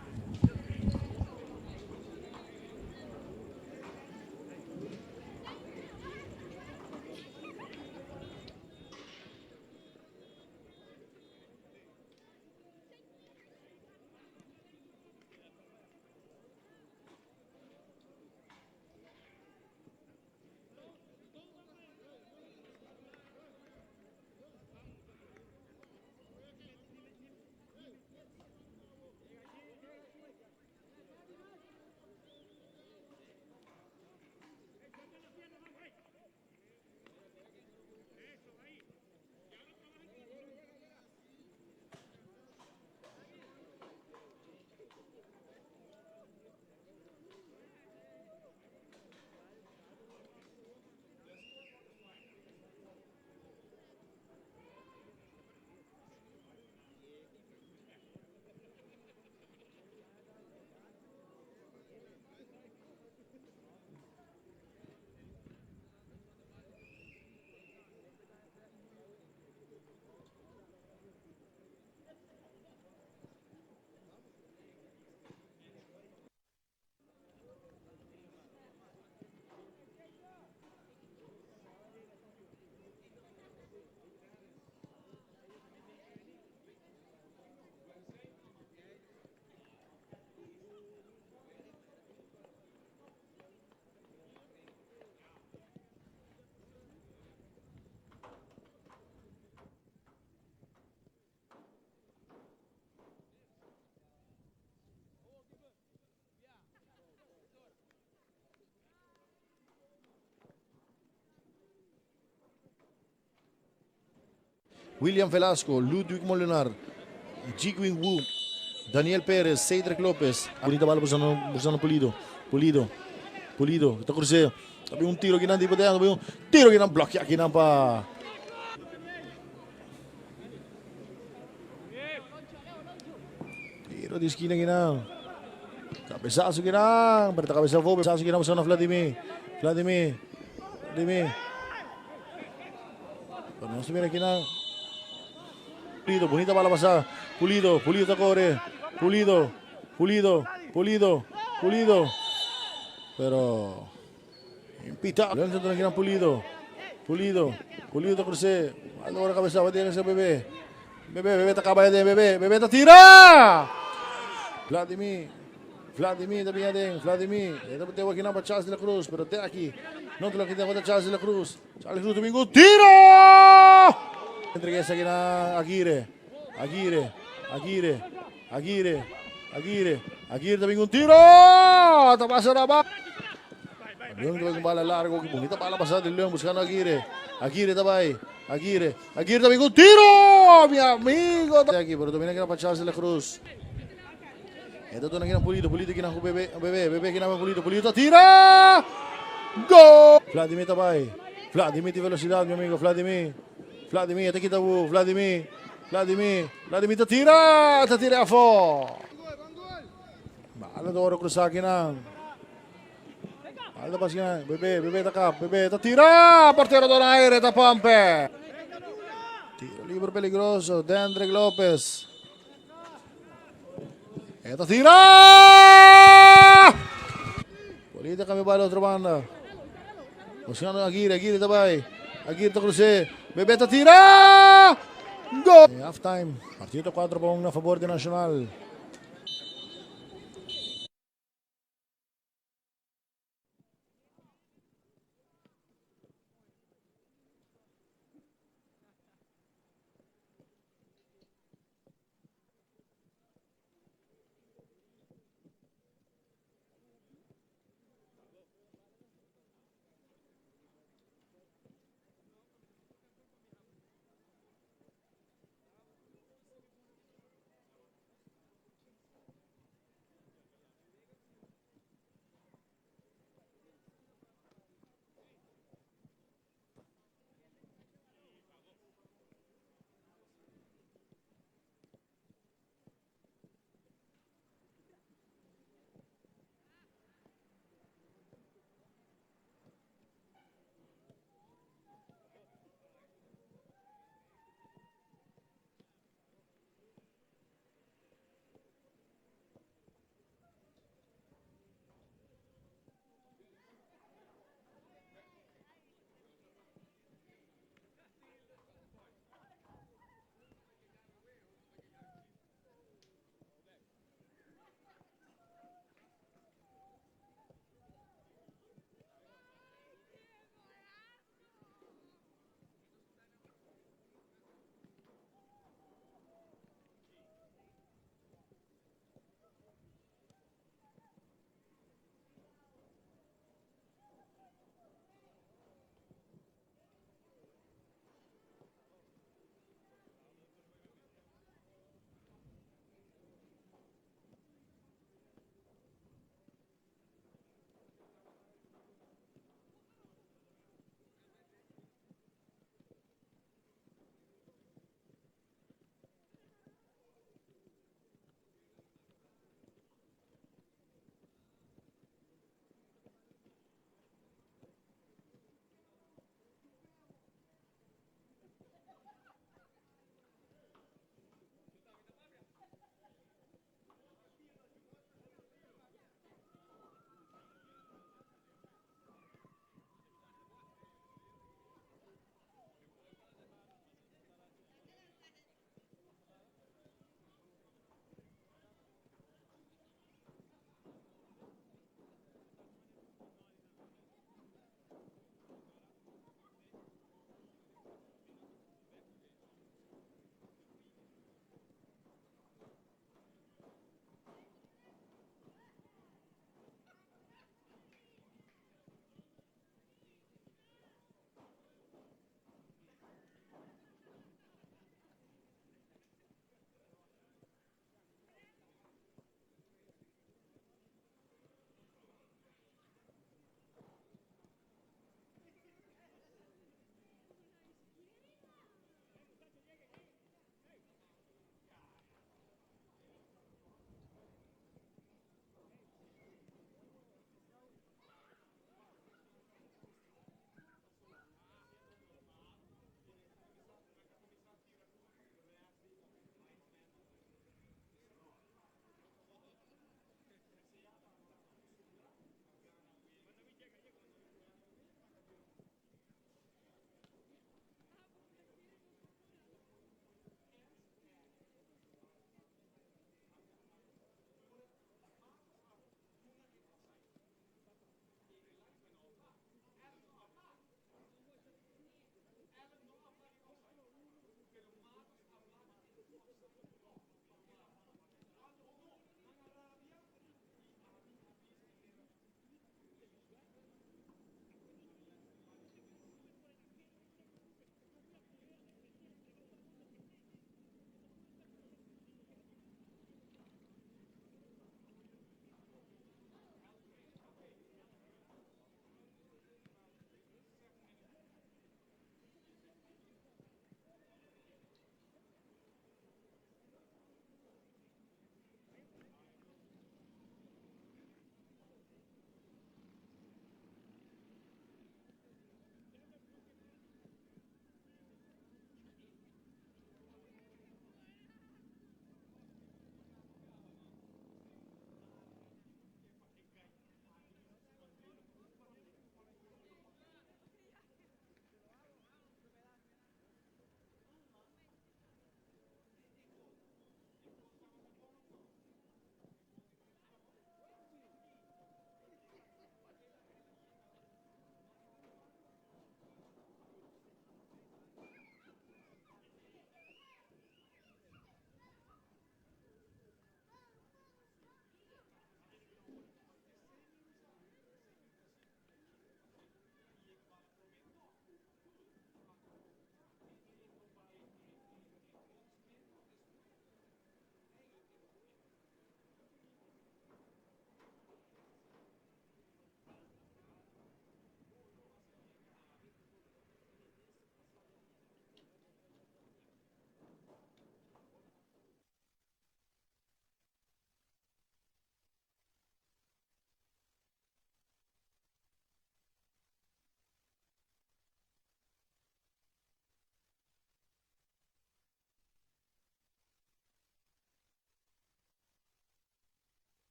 William Velasco, Ludwig Molinar, Jigwing Wu, Daniel Perez, Cedric Lopez. Bonita bala buscando Pulido. Ito Cruzeiro. Sabi un tiro ginang di pa tayo. Sabi un tiro ginang block. Ginang pa. Tiro di esquina ginang. Cabezazo ginang. Berita cabezazo. Cabezazo ginang sa Vladimir. Pero no se mira ginang. Pulido, bonita bala pasa. Pulido te corre. Pulido. Pero impita. Leon sa ginang Pulido te cruce. Aldo la cabeza, batia sa bebé. Bebe takabay din, bebe tatira! Vladimir también din, Vladimir. Ito po tawagin na pa Charles de la Cruz, pero de aquí, no te lo quita contra Charles de la Cruz. Charles Cruz domingo, tiro! Entregues aquí na Aguirre domingo, tiro! Tapasa na ba? León que va con bala largo, que bonita bala pasada del León buscando a Aguirre. Aguirre tabay. Aguirre también un tiro, mi amigo. Aquí, pero también aquí para Charles de la Cruz. Ito to na ginang Pulido ginang bebe ginang Pulido, tira! Go! Vladimir tabay. Vladimir de velocidad, mi amigo, Vladimir, te quita Vladimir, tira a fo. Bala do oro cruzake na. Alda pas yan, bebe takap, tatira! Portero Donaire, tapampe! Tiro libre peligroso, Deandre Lopez. Ito tira! Polita kami bala otra banda. Buscando Aguirre tabay. Aguirre to cruce, bebe tatira! Go! Half time, partido 4 pong na favor de Nacional.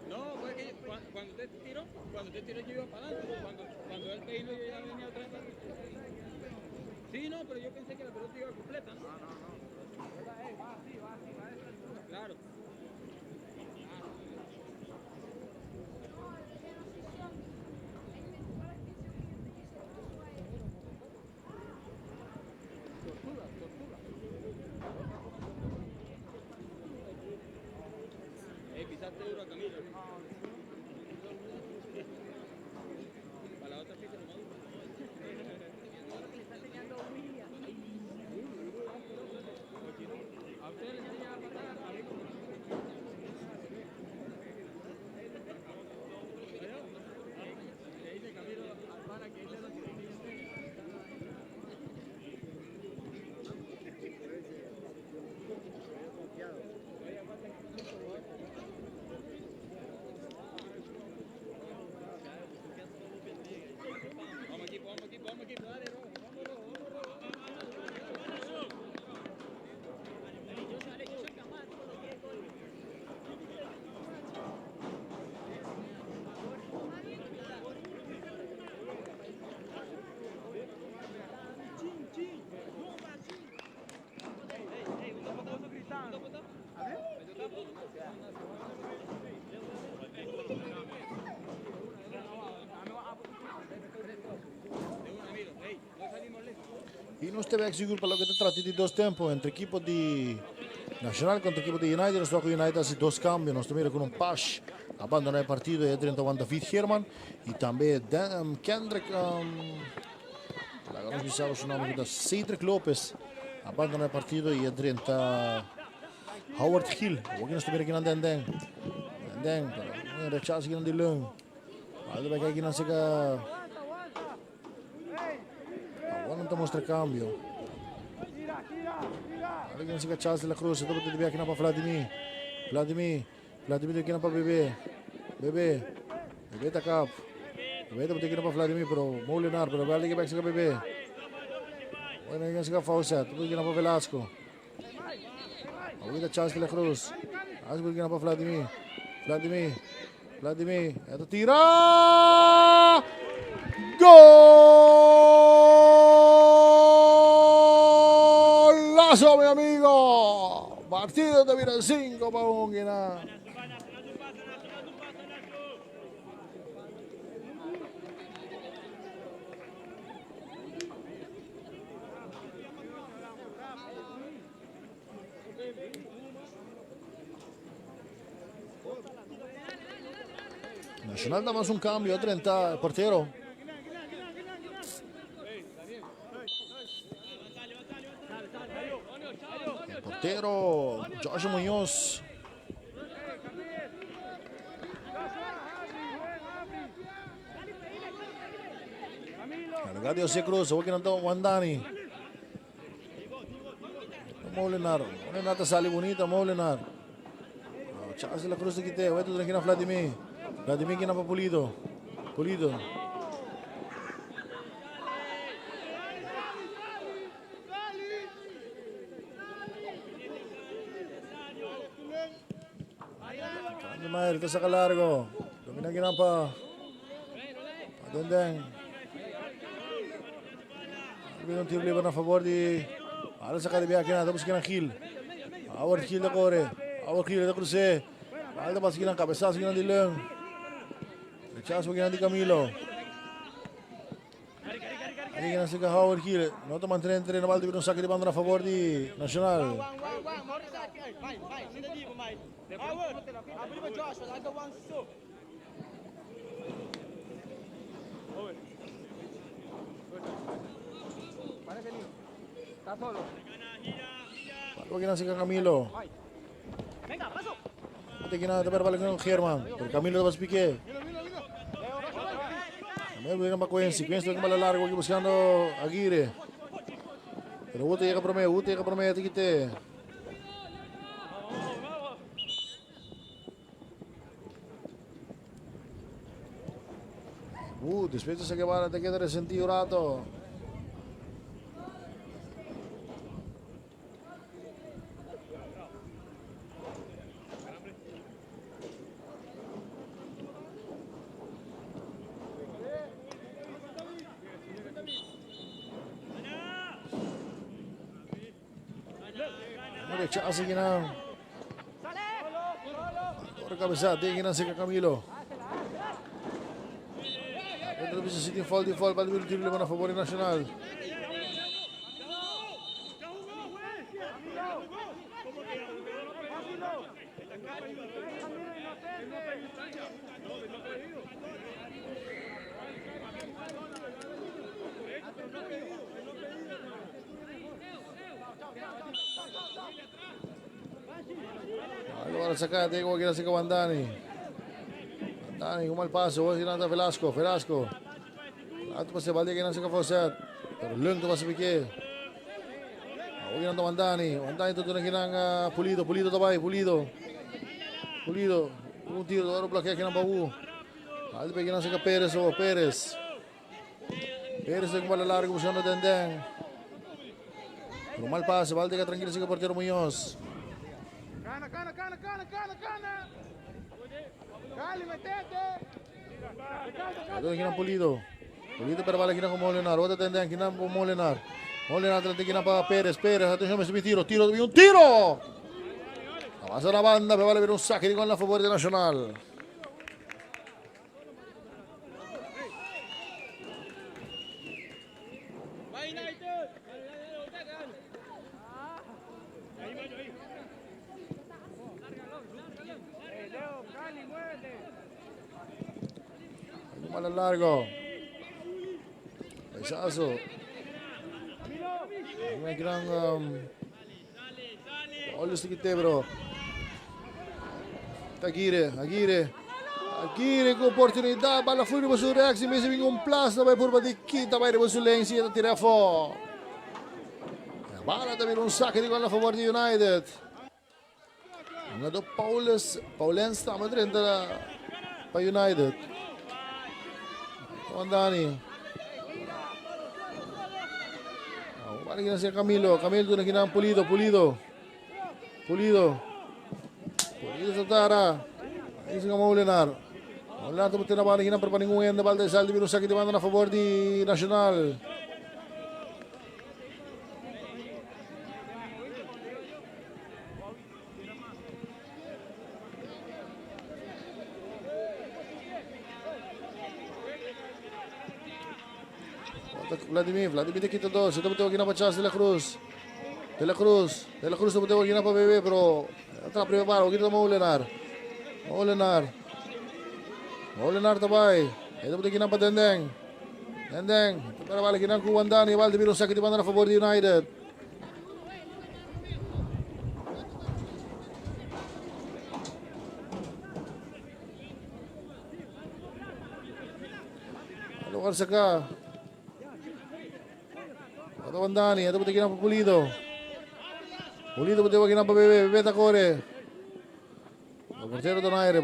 No, pues que cuando usted tiró yo iba para adelante, cuando él vino yo ya venía otra vez. Sí, no, pero yo pensé que la pelota iba completa, ¿no? Va así, claro. Pisaste duro a Camilo. Para la otra pista nomás. A usted le enseña a patar, a mí como. Le dice Camilo al pana que él es lo que vamos equipo, dale, E non stiamo sicuro per lo che tratti di due tempo entre equipo di Nacional contra equipo di United. Nós com United assim dois cambios. Nós também com pass abandona o partido e entra o David Herman e também Kendrick agora não sei o nome da Cedric Lopez abandona o partido e entra Howard Hill. O que nós também aqui não den pero rechazo aqui não de long. Aldo vai aqui não se agora não mostra cambio. Agora não se Charles de la Cruz, depois de aqui não para Vladimir aqui não para Bebê tá cap. Bebê depois aqui não para Vladimir, pero Molinar, pero vale que vai se Bebê. Bueno, aí não se Fawcett, depois aqui não para Velasco. Agora Charles de la Cruz. Agora aqui não para Vladimir, esto tira! ¡Golazo, mi amigo! Partido de Viral 5 para Unguina. Nacional da más un cambio, 30 portero. El portero Josh Muñoz. Cargado José Cruz, se va quedando Wandani. Molinar te sale bonita, Molinar. Charles de la Cruz de quite, voy a tener que ir a Vladimir que no para Pulido. Mayer te saca largo. Domina que no para Denden. Viene un tiro libre a favor de. Ahora saca de viaje, nada, busca Gil. Ahora Gil de corre. Ahora Gil de cruce. Ahora pasa que no cabezazo que no de León. Rechazo que no de Camilo. Ahí que no se caja Howard Gil. No toma entre no vale un saque de banda a favor de Nacional. Está solo. Algo que no se caja Camilo. Venga, paso. No te queda nada de ver vale con Germán. Pero Camilo te vas a pique. Camilo viene para Quincy. Quincy va a largo aquí buscando Aguirre. Pero Ute llega por medio, te quite. Después de ese que va, te queda resentido rato. rechaza ginang. Ahora cabeza, tingin na si Camilo. Ito na sa City Fall, bali tiro libre na favor Nacional. Allora sacate, como que se Wandani. Wandani, como el paso, voy a Velasco. Lahat pa sa balik na sa Kafoset. Pero lung to pa sa Piqué. Huwag na Wandani. Wandani ito na kinang Pulido tabay, Pulido. Un tiro, oro bloquea kinang Babu. Lahat pa kinang sa Perez, Perez na kumalalargo siya na Dendeng. Pero mal paso, balde ka tranquilo sa portero Muñoz. Cana. Cali, metete. Ito na kinang Pulido pero balik kinang Molinar. Wata Dendeng, kinang Molinar. Molinar natin kinang pa Perez. Atención, may tiro. Un tiro! Avanza la banda, pero vale ver un saque di gol a favore de Nacional. Malalargo. Paisazo. May kinang Olhos de Quitebro. Aguirre com oportunidade, bala foi no seu Rex, mesmo em plus, vai por de quinta, vai no seu lente e tira fora. A bala também um saque de gol a favor de United. Nga do Paulens tama rin para United. Wandani. Balik na siya Camilo doon na ginang Pulido sa Tara. Ayun nga Molinar ito mo tinabalik ng perpaningungan na balde saldi binusaki di na favor di Nacional. Vladimir de Quito 2. Ito mo tawag na pa Charles De La Cruz ito mo tawag na pa Bebe, pero atrap rin pa, huwag ito Molinar tabay. Ito mo tawag na pa Dendeng. Ito para balik na Wandani, balde binong sakit iba na favor di United. Alukar saka. Ito Wandani, ito puti kinang Pulido puti wag kinang Bebe Takore. Portero Donaire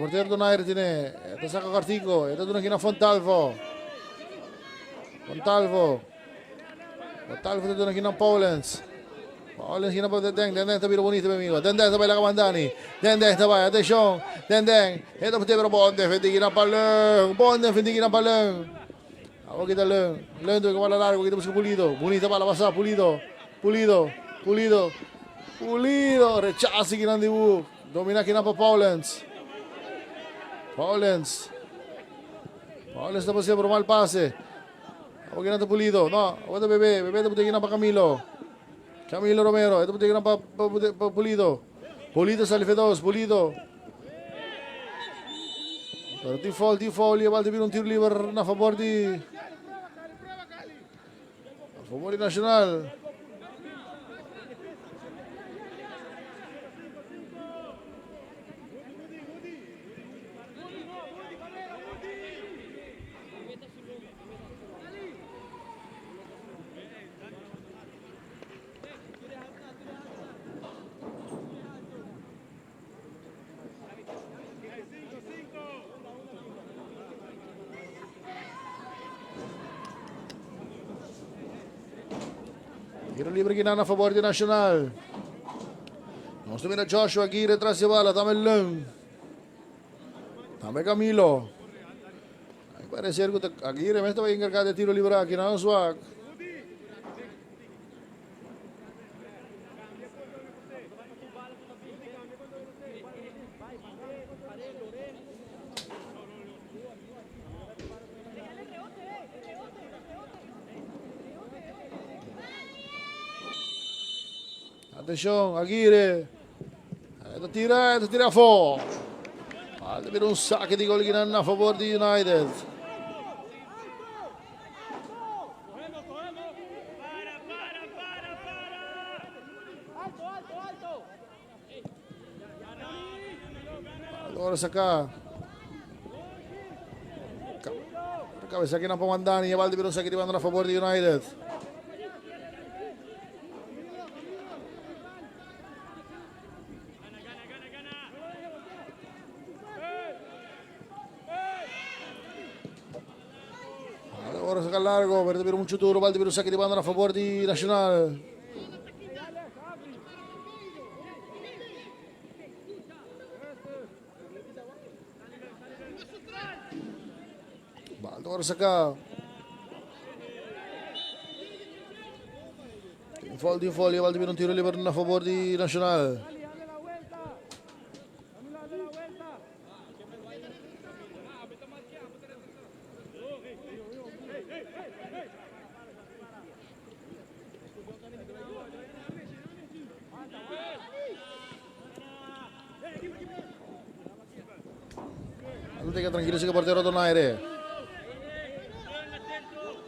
tine. Ito sa Kakartiko, ito doon kinang Fontalvo ito doon kinang Paulens kinang Dendeng tabiro bonito amigo. Dendeng tabay lang Wandani. Dendeng tabay, atención. Dendeng, ito puti pero Bonde, fendi kinang Paleng. Ako kita Leng doon ka malalargo, kita busca Pulido. Bonita pala basa, Pulido. Rechaza kinang Dibu. Domina kinang pa Paulens na pa siya, pero mal pase. Ako kinang Pulido. No, ako ito Bebe ito puti kinang pa Camilo Romero. Ito puti kinang pa Pulido sa Alfedos. Pero di fall, balde bir un tiro libre na favor di Nacional. Tiro libre ginana a favor de Nacional. Vamos a Joshua Aguirre tras de bala. Dame el Lung. Dame Camilo. Hay parecer que Aguirre me estaba encargado de tiro libre aquí. No swag. Attenzione, Aguirre. Tira fuori. Falta per un sacco di gol a favore di United. Allora Saka. Cabeza que não Mandani e Valde Virou Saka a favor de United. Agora Saka largo, Valde Virou muito duro, Valde Virou Saka a favor de Nacional. Agora Saka. Di Folli, Valde un tiro libero a favore di Nacional. Allora tranquillo che porterò Donaire.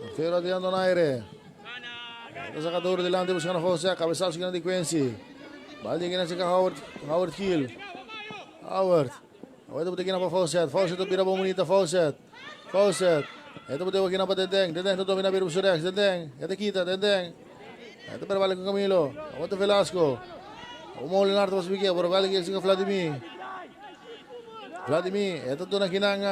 Portero tirando en aire. Sacador delante buscando a José. Cabezazo que de Quincy. Balde que nace Howard Hill. Howard puede que para Fawcett. Fawcett pira bonita Fawcett. Ito puede que para Dendeng. Dendeng no domina bir Busurex. Dendeng. Ito kita Dendeng. Ito para vale con Camilo. Aguanta Velasco. Umol Leonardo pas bigyan pero vale que Vladimir, ito doon ang kinang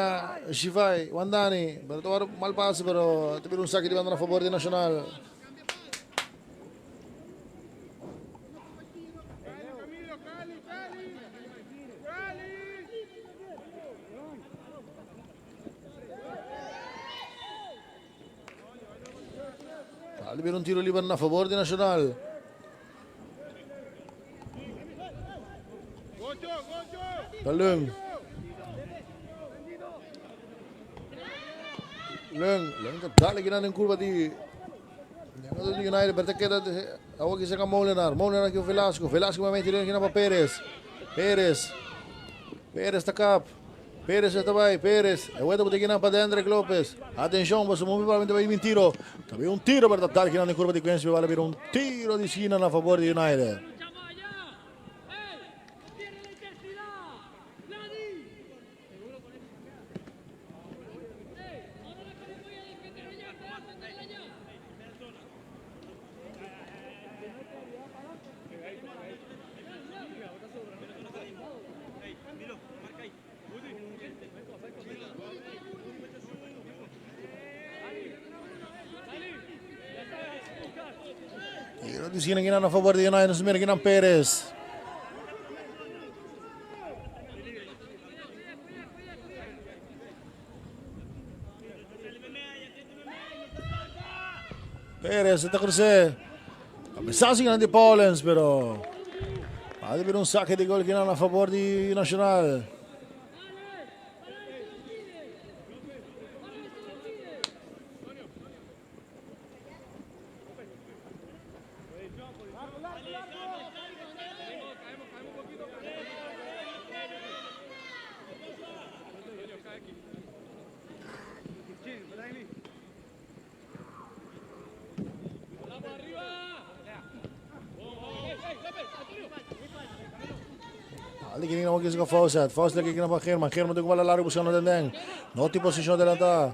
Shifai, Wandani. Pero ito malpas, pero ito pinong sakit na favor de Nacional. Kali pinong tiro liban na favor de Nacional. Talung. Leng dali gina ng kurva di United perché ako kisa ka Molenar kay Velasco may tiro gina pa Perez takap Perez tabay Perez aweta puti gina pa Dendrick Lopez attenzione basta mo para may tiro tabi un tiro per dali gina ng kurva di Quincy vale per un tiro di squina a favore di United. Di sini gina a favore di United, sumira gina Perez. Perez, ito kurse. Cabezazo gina di Pollens, pero ada per un sacco di gol gina a favore di Nacional. Lagi ni nawag sa Fawcett lagi kina pa Kherman tu malalaro buscando Dendeng. Noti posisyon delanta.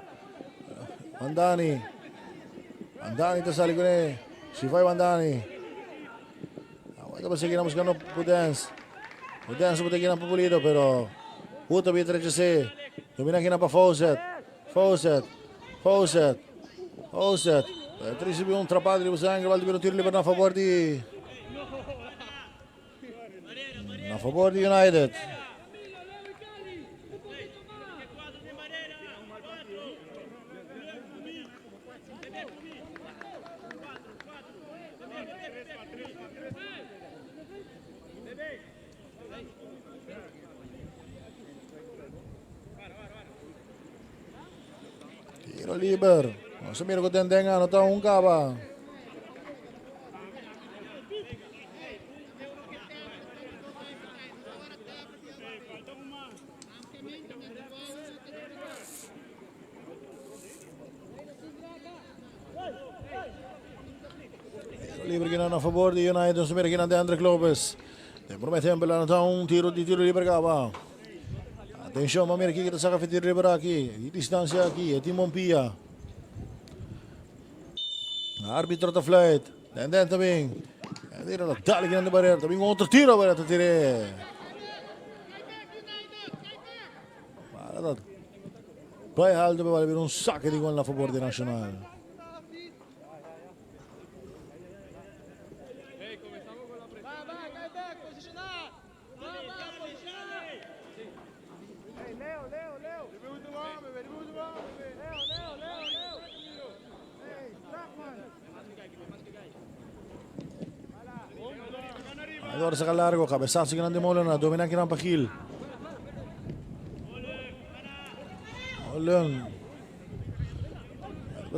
Mandani ta sa likod ni Shifai Mandani. Ito pa sige na buscando Pudens puti kina pa Pulido pero puto bitre kasi domina kina pa Fawcett. Recibe un trapadre di sangue, Valde per un tiro libero a favore di United. Tiro libero. Sumiro ko Dendeng ano to ungkaba. Libre que a favor de United, no se mira que de André Lopes. Te prometen pela um tiro de tiro livre acaba. Atenção, vamos ver aqui que está sacando tiro livre aqui. E distância aqui, é Timon Pia. Árbitro da flight. Tendente também. Tira la dali grande barriera, também outro tiro para tirare. Vai alto per avere un sacco di gol a favore di Nacional. Agora saca largo, cabezazo grande Molina, domina aqui na Pajil. Oleng.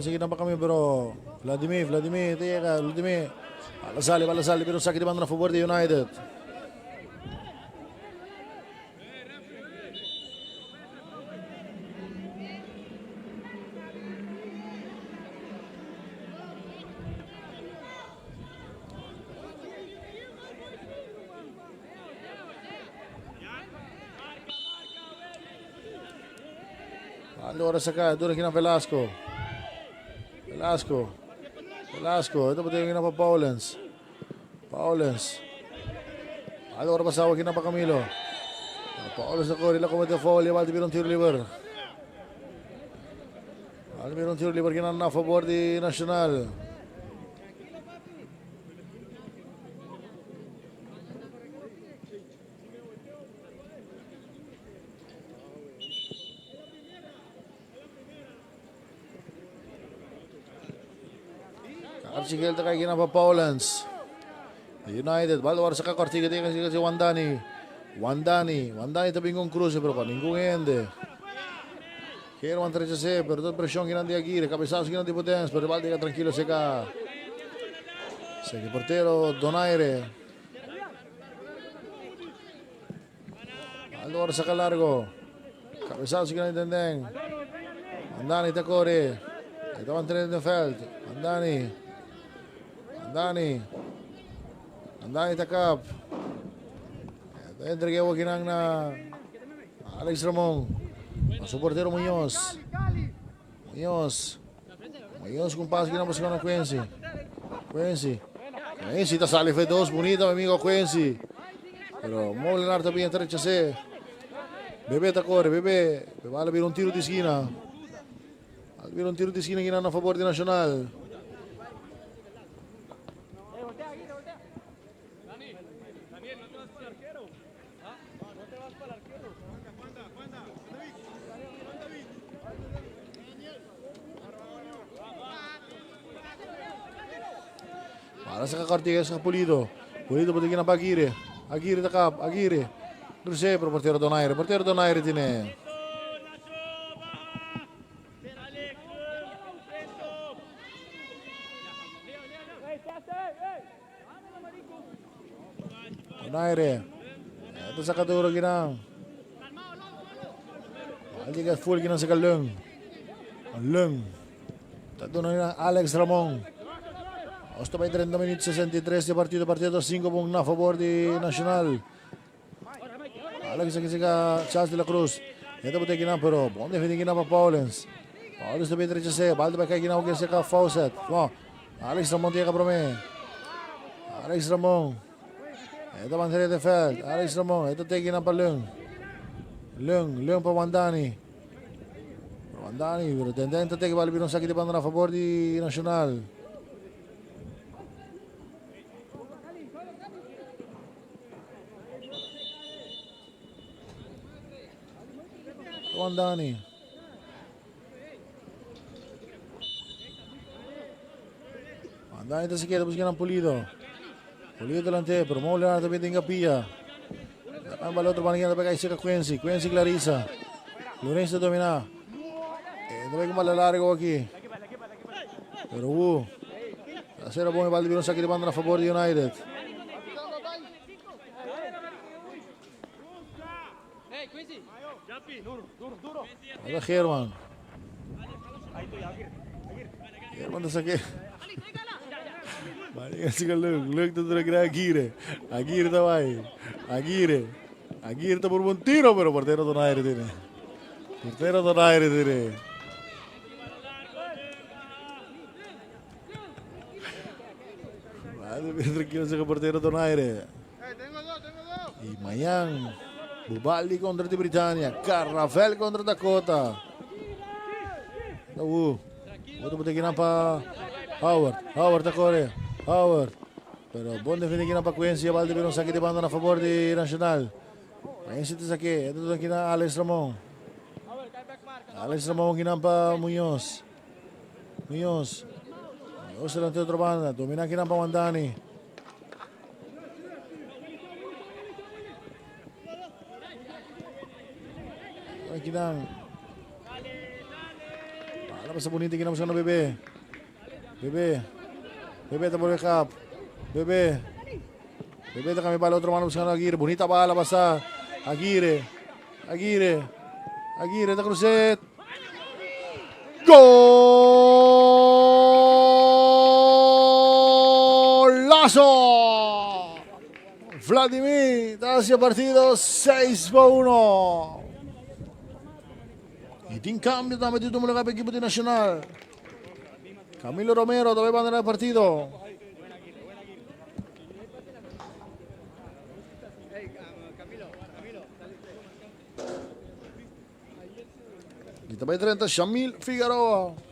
Sige na pa kami pero Vladimir, teka, Vladimir. Balasali, pero sakit naman na favor de United. Allora sacca, dura aqui na Velasco. Ito po tingin na pa Paulens. Allora pasawa aqui na pa Camilo. Paulens na corri, la comete foul, Valdivir un tiro libre. Valdivir un tiro libre que na favor de Nacional. Archigel kay gina pa Paulens. United, balwar sa kakortiga din si Wandani. Wandani tabingong cruce pero ningún ende. Quiero mantener ese, pero toda presión que de Aguirre, cabezazo que de Potens, pero Valde tranquilo seca. Segue portero Donaire. Balwar sa largo. Cabezazo que de Tendeng. Wandani Takore. Ito mantener de Feld. Andani takap. Entregué o ginang na Alex Ramon. Su portero Muñoz com passo que não buscou na Quincy está sale fue dos bonita mi amigo Quincy. Pero Molinar también rechace. Bebé Takore, Bebé va a ver un tiro de esquina. Al ver un tiro de esquina que a favor de Nacional. Para sa kakartigas sa Pulido patigin na pa Aguirre takap, Aguirre Terus pro portiero Donaire tiene. Donaire ito sa kaduro ginang aligas full ginang sa kalung tato na Alex Ramon. Hasta by 30 minutos 63 de partido 5 puntos a favor de Nacional. Alex aquí se Charles de la Cruz. Ito po tayo ginang pero bom defending ginang pa Paulens também rechace. Balde ba kay ginang kaya sa Fawcett. Alex Ramon tiya ka brome. Alex Ramon. Ito mantere de Feld. Alex Ramon. Ito tayo ginang pa Lung pa Wandani. Pero tendente tayo balde binong sakit di a favor de Nacional. Wandani ito si Keda buscan ng Pulido delante pero Molinar también tenga Pia ang balot pa niya tapos kay Quincy Clarissa Lorenzo domina ito may kumalalargo aquí pero Asera bom balde binong sakit banda na favor de United. Ada German da sakit Balik kasi ka Lug to kira Aguirre. Aguirre tabay. Aguirre. Aguirre ta por un tiro, pero portero to na aire tiene. Portero to na aire tiene. Tranquilo sa portero to na aire. Y Mayan. Bubaldi contra de Britânia. Carravel contra Dakota. Outro bote aqui na pa Howard. Howard da Coreia. Howard. Pero bom defende aqui na Pacuência. Balde pero um saque de banda na favor de Nacional. Aí se te saque. Ito aqui na Alex Ramon. Alex Ramon aqui na pa Muñoz. Muñoz. Muñoz delante de outra banda. Domina aqui na pa Wandani. Aqui na Alam sa bonito ginamos na Bebe. Bebe. Bebe ta por cap. Bebe. Bebe ta kami bala otro mano buscando Aguirre. Bonita bala basta. Aguirre. Aguirre. Aguirre ta crucet. Golazo. Vladimir está hacia partido 6-1. E tem cambio também de número para o equipo de Nacional. Camilo Romero também vai abandonar o partido. E também 30, Shamil Figueroa.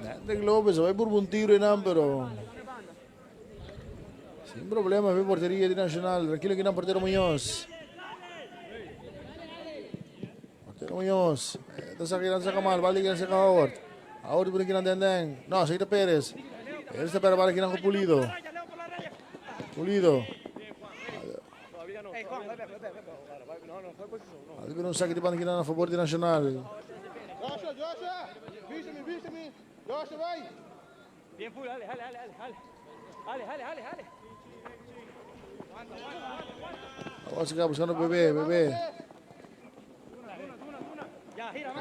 Hendrik Lopez vai por um tiro não, pero sem problema, vem porteria de Nacional. Tranquilo que não, porteiro Muñoz. Porteiro Muñoz. Está sacando mal, balde que não saca Howard. Howard por aqui não Dendeng. Não, Seita Pérez. Pérez está para aqui não com Pulido. Pulido. Balde por um saque de banda aqui a favor de Nacional. Joshua, viste-me. Joshua, vai. Bien full, dale. Vamos a buscando Bebé.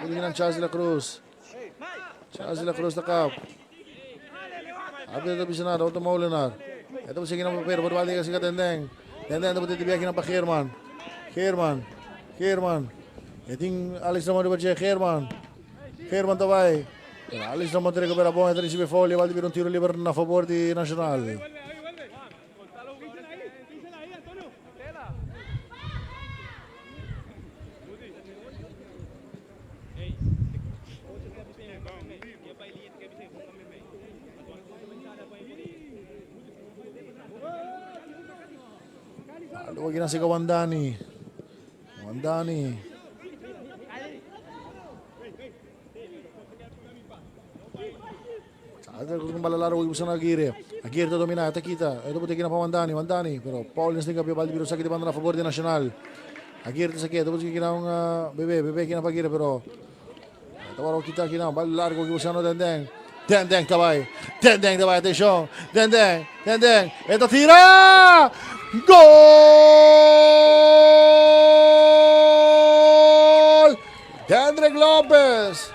Bigyan ng Charles de la Cruz. Charles de la Cruz na kap. Abel ito bisa na, dapat maulinar. Ito po sige ng papero, berbalik kasi ka Dendeng. Dendeng, dapat titibiyakin ng pa Kherman. Iting Alex Ramon di Bache, Kherman tabay. Alex Ramon te recupera bom, ito recibe foul, Valdi per un tiro libero a favor di Nacional. Huwag ginasigaw Wandani. Saat kung balalaro huwag gusto na Aguirre. Aguirre to domina, ito kita. Ito po tignan pa Wandani. Pero Paul Nesting kapyo baldi biro sakit di banda na favor di Nacional. Aguirre to sakit. Ito po tignan ng Bebe kina pa Aguirre pero ito waro kita kina. Bal largo huwag gusto na Dendeng. Dendeng tabay, atención. Dendeng. Ito tira! Gol! De Hendrik Lopez.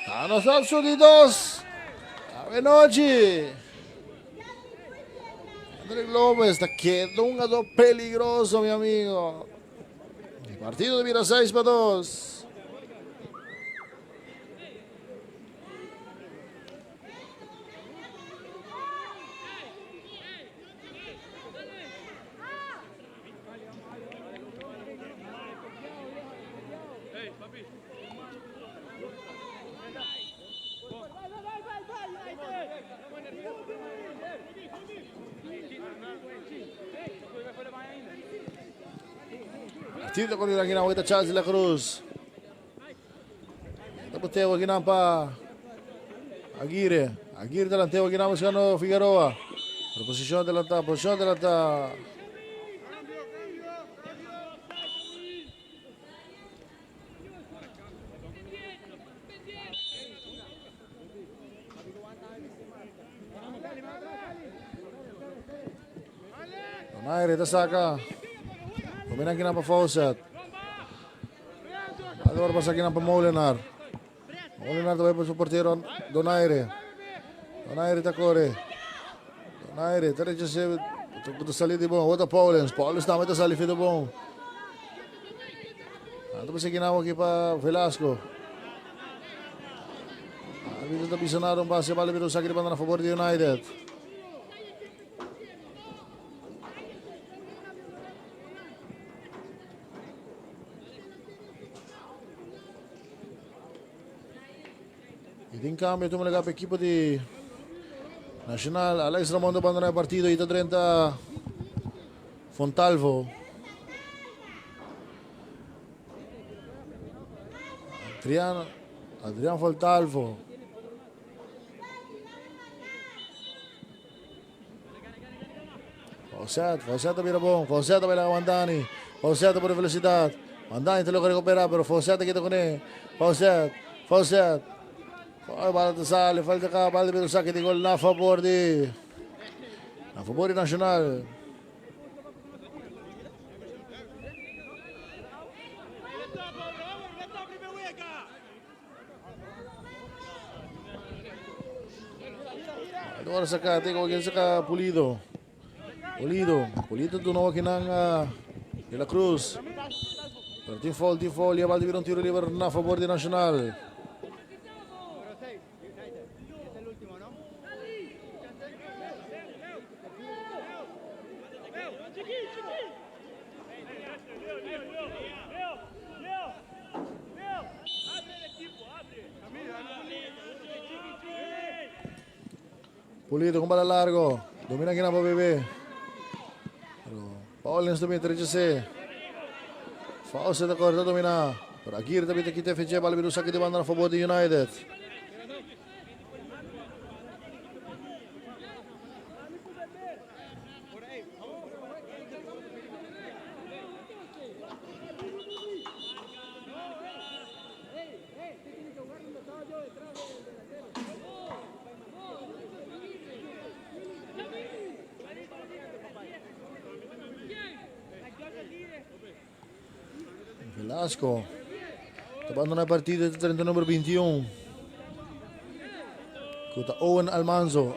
Hanno Estados Unidos. Avenochi. Hendrik Lopez está quedando un jugador peligroso, mi amigo. El partido de Vira 6-2. Partido con la ginawa kita Charles de la Cruz. Tapos tewa ginampa Aguirre delanteo ginampa buscando Figueroa. Posición delanta. Donaire, Tasaka. Dominan kinang pa Fawcett. Alor pa sa kinang pa Molinar. Molinar tabi pa sa portero Donaire. Donaire Takore. Donaire, diretso si Ito sali di bom. Wata Paulens. Paulens naman ito sali fito bom. Ito pa si ginawa kipa Velasco. Dito tabi sa narong base. Bali bito sa kiripan na favor di United. In cambio tu me lega per equipo di Nacional. Alex Ramon abandona il partito. Ita 30 Fontalvo. Adrian Fontalvo. Fawcett Birabong. Fawcett per la Mandani. Fawcett per velocità. Mandani te lo recupera, pero Fawcett kita kone. Fawcett. Bala sale, falta ka, bala pero saque de gol na favor de Nacional. Agora saka, tengo que sacar Pulido tu nuevo kinang De La Cruz. Pero team foul, ya balde un tiro libre na favor de Nacional. Pulido con bala largo. Domina Kinapa Bebé. Paulens domina 13C. Fawcett de corta domina. Pero Aguirre también te quita FC. Bala saque de banda a favor de United. Velasco. Abandona el partido de 30 número 21. Kuta Owen Almanzo.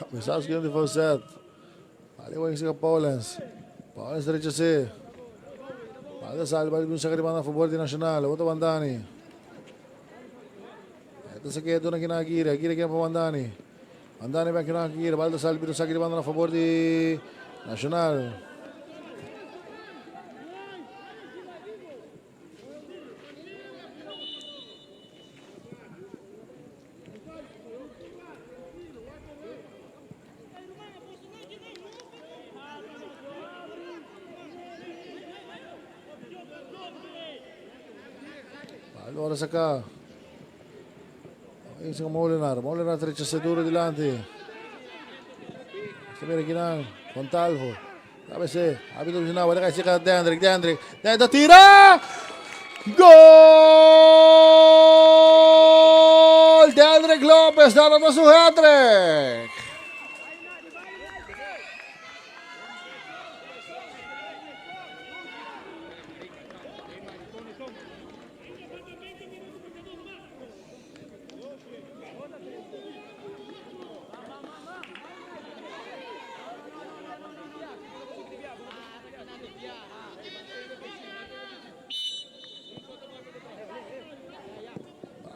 Cabeçaço grande de Fawcett. Valeu aí que Paulens derecha C. Balda sale, balda sa kariban a favor de Nacional. Oto Bandani. Ito sa kedo na kinakira. Aguirre kina pa Bandani. Bandani ba kinakira. Balda sale, bino sa kariban a favor de Nacional. Allora Saka. Ayun sa Molinar derecha se duro delante. Sabi rin Fontalvo. Sabi si, abito na, wala kasi ka Deandrick tira! Goal! Deandrick Lopez dapat na su hat-trick.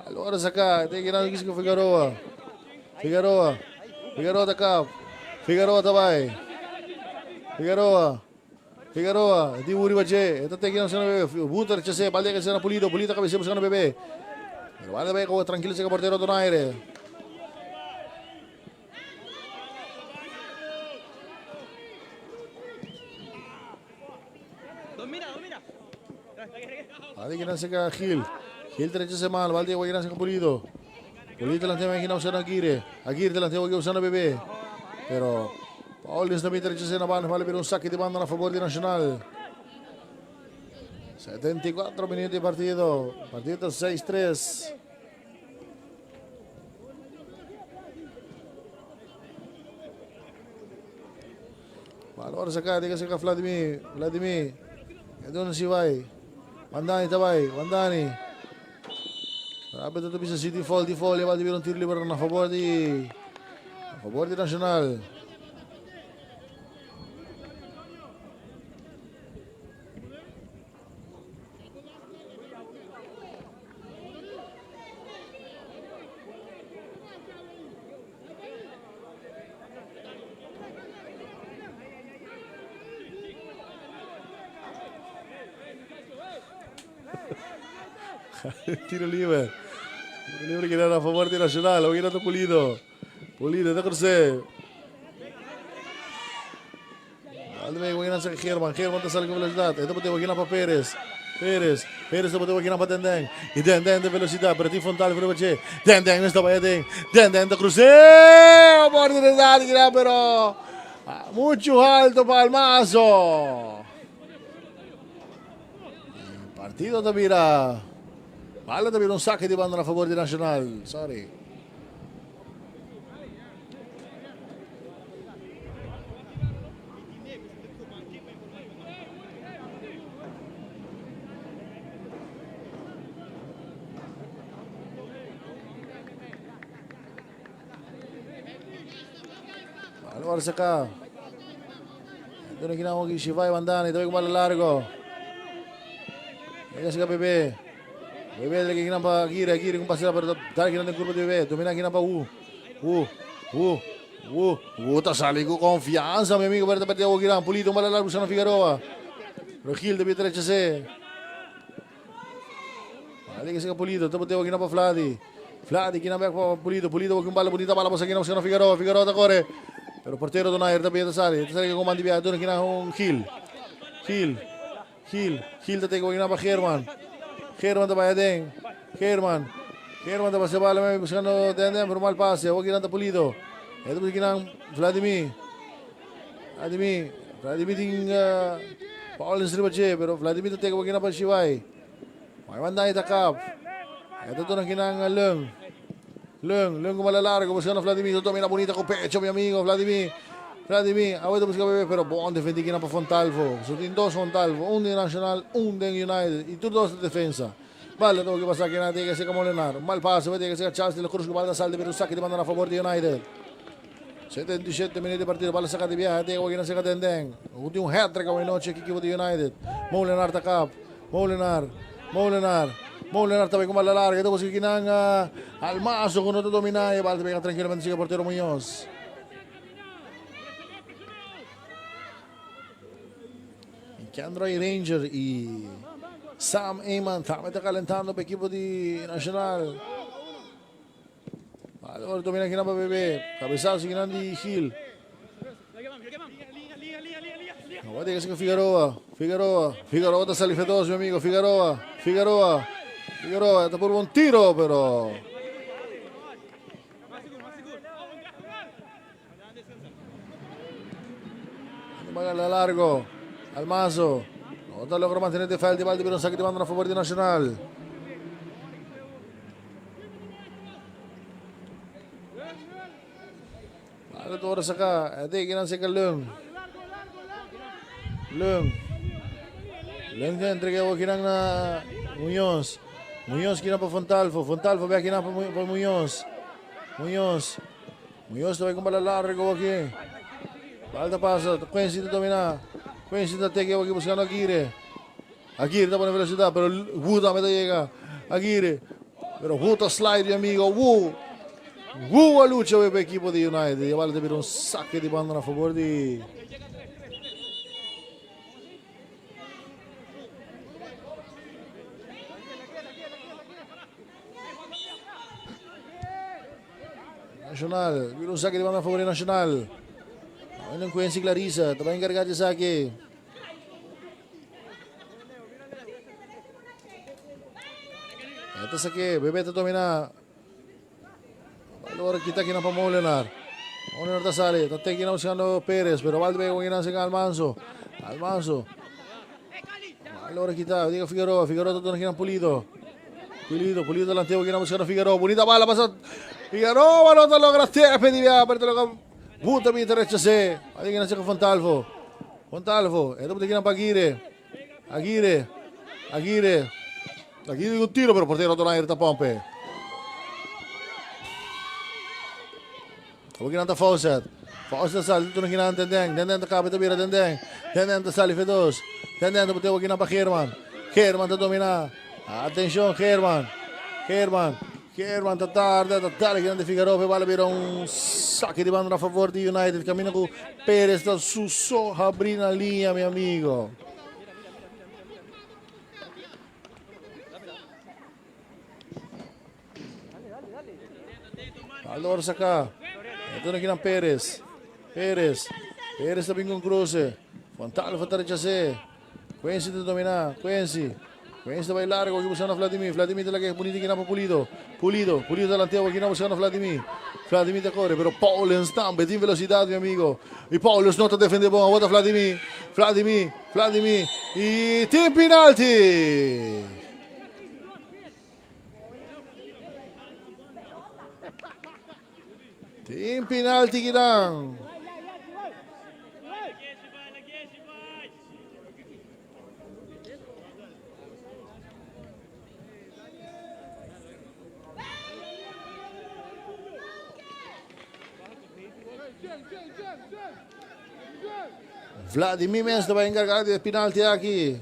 Allora Saka, ito yung ginagis ko Figueroa takap. Figueroa tabay. Figueroa, hindi uri bache. Ito tingin sa bebe. Buta rin siya, balik kasi na Pulido kami siya sa bebe. Pero wala ba ko tranquilo sa portero Donaire. Domina. Adi kinan sa Gil derecho sa mal, balde ko kinan sa Pulido. Pulito lang tayo may kinausap ng Aguirre. Aguirre lang tayo usando Bebe. Pero Paulins na may diretso siya naman. Malapit ang sakit di banda na favor di Nacional. 74 minutos de partido. Partido 6-3. Malo sa ka, di kasi ka Vladimir. Ito na si Vai. Wandani tabay. Wandani. Sabi ito bisa City Fall. Di Fall. Iba di birong tiro liber na favor di Nacional. Tiro libre. Tiro libre que era a favor de Nacional. Huwag na ito Pulido. Pulido, ito kurse. Alme, huwag na sa German. German ta sale con velocidad. Ito pati huwag na pa Pérez. Pérez ito pati huwag na pa Tendeng. Y Tendeng de velocidad. Pero ti frontal, pero bache. Tendeng, no está para Tendeng. Tendeng te cruce. Oportunidad, pero mucho alto para el mazo. Partido te mira. Malo también un saque de banda a favor de Nacional. Sorry. Malo para acá. Ito na ginawag si Shivay Bandani. Ito ay kumalalargo. Ito si Bebe. Bebe lagi ginamba Aguirre kung pasila pero dahil ginanda yung kurva de Bebe. Domina ginamba Tasali ko confianza mi amigo. Pero tapos ako ginamba. Pulido malalargo siya ng Figueroa. Pero Gil debía derecha se. Ali kasi ka Pulido. Tapos ako ginamba Vladi. Vladi ginamba pa Pulido. Pulido wag yung bala. Bonita bala pa sa ginamba siya ng Figueroa. Figueroa takore. Pero portero Donayer tapos Tasali. Tasali ka kumandi biya. Doon ginahong Gil. Tatay ko ginamba German. German ta Bayadeng. German ta sa bala may buscando Tendeng pero mal pase. Huwag ginanta Pulido. Ito po ginang Vladimir ting Paulins Ribache pero Vladimir tatay ko huwag ginapa Shivay. May manday takap. Ito to ng ginang Lung kumalalargo. Buscando Vladimir. Ito may bonita ko pecho mi amigo Vladimir. Away ito busca Bebe pero buong defendi ginapa Fontalvo. Sutin dos Fontalvo. Un de Nacional, un de United. Y tú dos de defensa. Vale, tengo que pasar que nadie que se Molenar. Mal paso, vete que se Charles de la Cruz que va a salde pero saque de mandar a favor de United. 77 minutos de partido, bala saca de viaje, tengo que no se Tendeng. Un hat-trick hoy noche equipo de United. Molenar takap. Molenar también con bala larga. Ito busca ginang Almazo kung ito dominay. Bala también tranquilamente sigue portero Muñoz. Android Ranger y Sam Eyman también está calentando el equipo de Nacional. Vale, ahora domina aquí para Bebe. Cabezazo sigue Andy Gil. No, tiene que ser Figueroa está salifetoso, mi amigo. Figueroa está por un tiro, pero a largo. Almazo. No logró mantener de falda de Valde, pero un saque de banda a favor de Nacional. Vale, todo ahora saca. Ate, que no se Lung que entrega a Kinang na Muñoz kinang pa Fontalvo vea kinang pa Muñoz também com bala largo aqui. Falta passa, Quincy domina. Quincy está aquí buscando a Aguirre está por velocidad, pero Wu también llega. Aguirre, pero Wu está slide, mi amigo. Wu a lucha para el equipo de United. Y vale de un saque de banda a favor de Nacional. Un saque de banda a favor de Nacional. Ano yung Quincy Clarissa, tabayang karga dyan sa akin. Ito sa akin, Bebe ito domina. Allora kita kinang pa Molinar. Molinar tasali. Tatay kinang si Perez. Pero balde pa yung kinang si Almanzo. Almanzo. Allora kita. Diga Figueroa. Figueroa tuto na kinang Pulido. Pulido delanteo kinang si Figueroa. Bonita bala pasat. Figueroa no te logra tepe di via. Pero te logra. Buta mi derecha se. Adi kinang si Fontalvo. Fontalvo. Ito puti kinang Aguirre. Aguirre con tiro pero portiero Donaire ta pompe. Huwag kinanta Fawcett. Fawcett sal, dito na kinanta Dendeng. Dendeng ta kapit bira Dendeng. Dendeng ta sali Fedos. Dendeng ta puti huwag kinapa Kherman. Kherman ta domina. Attention Kherman. Kherman ta tarda. Kinanta Figueroa pe bala bira un saque di banda a favor di United. Cammina con Perez da Suso. Abrir na linha, meu amigo. Allora Saka. Ito na kinang Perez. Perez na bingong cruce. Fontalvo fa tarecciase. Quincy te domina. Quincy na vai largo. Che buscano Vladimir. Vladimir talaga puniti kinapa Pulido. Pulido delanteo. Kinapa buscando Vladimir. Vladimir te corre. Pero Paulens stampa. In velocidad, mi amigo. Y Paulens no te defende bom. Vota Vladimir. Y team penalty. Team penalty kinang. Vladimir Menz va a encargar de penalti aquí.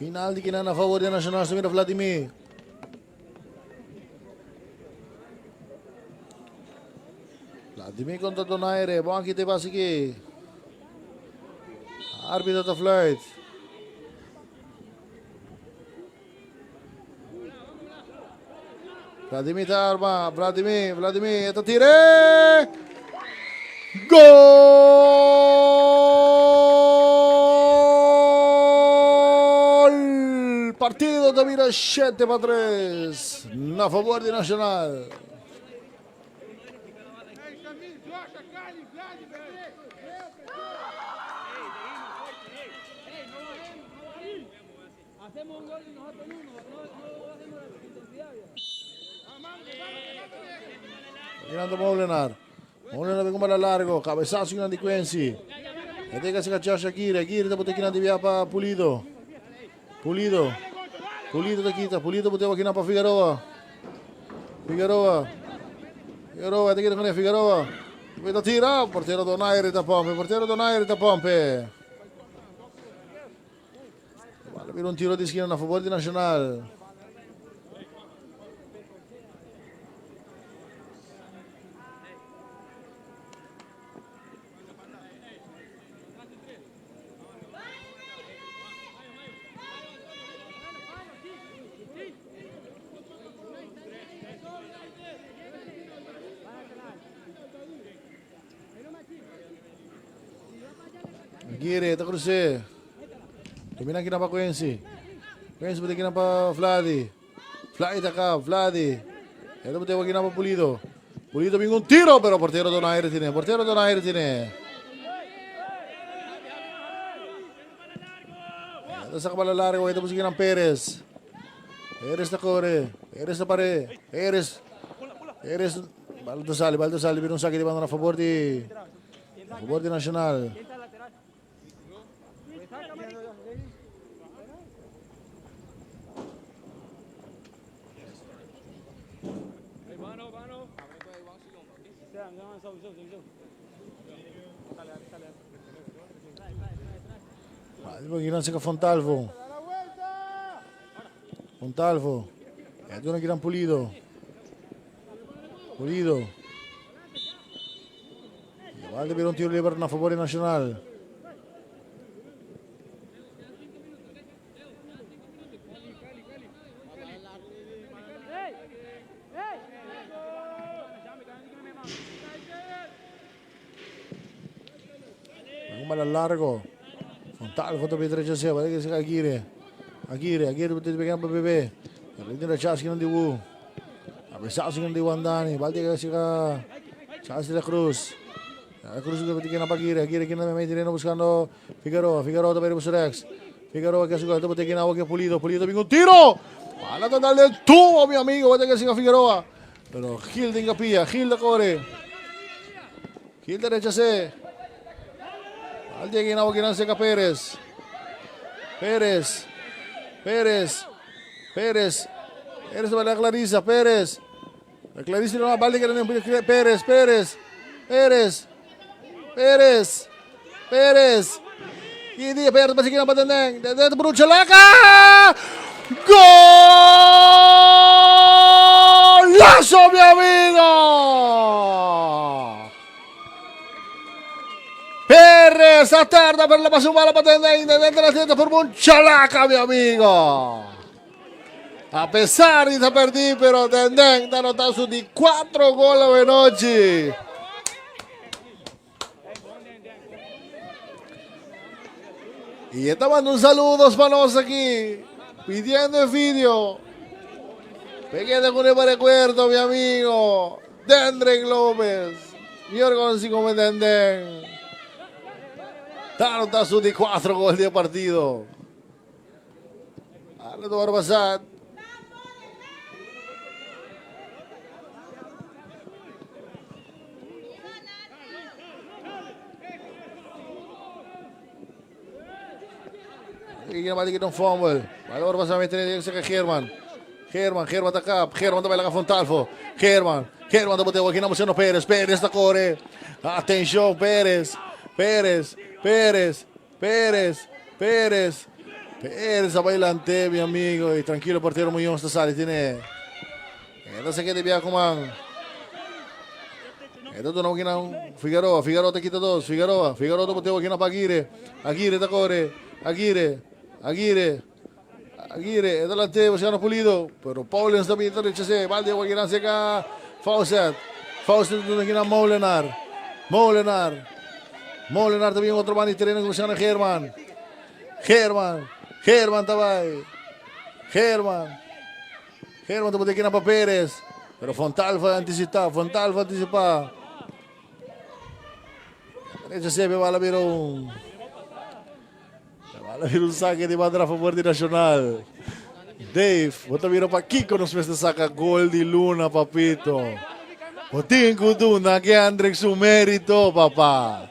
Penalti kinang a favor de Nacional sa Vladimir. Vladimir contra Donaire. Bom aqui te passa aqui. Árbitro da flight. Vladimir ta arma. Vladimir. Ito tire. Gol! Partido termina 7-3 na favor de Nacional. Hacemos un gol y nosotros uno, no hacemos la intensidad. Ginando Molinar vem com bola largo. Cabeçaço de Quincy. Ete que se cachar Aguirre. Aguirre tá botando aqui via para Pulido tá aqui. Pulido botou aqui na para Figueroa. Figueroa. Ete que tá com Figueroa. Vai tira. Portiero Donaire tá pompe. Vale per un tiro di schiena a favore di Nacional. Aguirre, tá cruce. Domina kinapa Quincy pati kinapa Vladi. Ito pati huwag kinapa Pulido ving un tiro pero portiero Donaire tiene. Ito sa kabala largo. Ito po si kinang Perez na corre. Perez na pare. Perez baldo sali binong sakit di banda na favor di Nacional. Giran sa ka Fontalvo. Fontalvo. Ito na girang Pulido. Pulido. Valde per un tiro libero na favore Nacional. Largo. Fontalvo to Petre Jose, vale que se Aguirre. Aguirre te pegan para bebé. El ritmo de Chas que no dibu. A pesar que no dibu andani, vale que se ka Chas de la Cruz. La Cruz que tiene para Aguirre que no me mete buscando Figueroa to para Rex. Figueroa que se ka to tiene agua que Pulido vengo un tiro. Mala total del tubo, mi amigo, vale que se ka Figueroa. Pero Gil de Ingapia, Gil de Core. Gil de Rechase. Alguien que no quiere seca Pérez. Pérez va a la Clarisa. Pérez. La Clarisa no va a balde que no Pérez. Y di Pérez masih kena patendeng. Dan beruncul laka. Golazo, mi amigo. Pérez a tarda per la pasumala patendente dentro la testa per Buncialaca, mi amigo. A pesar di perder, pero Tendeng ha anotado su di 4 goles oggi. Y está mandando un saludo para nosotros aquí, pidiendo el video. Pequeño con el recuerdo, mi amigo. Dendrek López. Mi orgullo come Tendeng. Está su di 4 goles de partido. Ahora todo va a pasar. Aquí na balik itong fumble. Valor pa sa may tinitiyag sa kay German. German takap. German também lang Fontalvo. German também tem aqui na moção no Pérez. Pérez da Core. Atenção, Pérez. Pérez abailante, mi amigo. Y tranquilo, portero Muñoz está sale. Tiene. Esta se queda bien como. Ito to na kinang Figueroa te quita 2. Figueroa to poteo kinang Aguirre. Aguirre da Core. Aguirre, adelante, Luciano Pulido, pero Paulens también está rechazado, Valde Guaguirán seca, Fawcett tiene que ir a Molenar también otro man y terreno con Luciano German tabay, German te puede ir a Pérez, pero Fontalvo anticipa, rechazado, va a ver un saque de banda a favor de Nacional. Dave, bota viro para Kiko nos fez saca gol de Luna, papito. Botín Kuduna, que André su mérito, papá.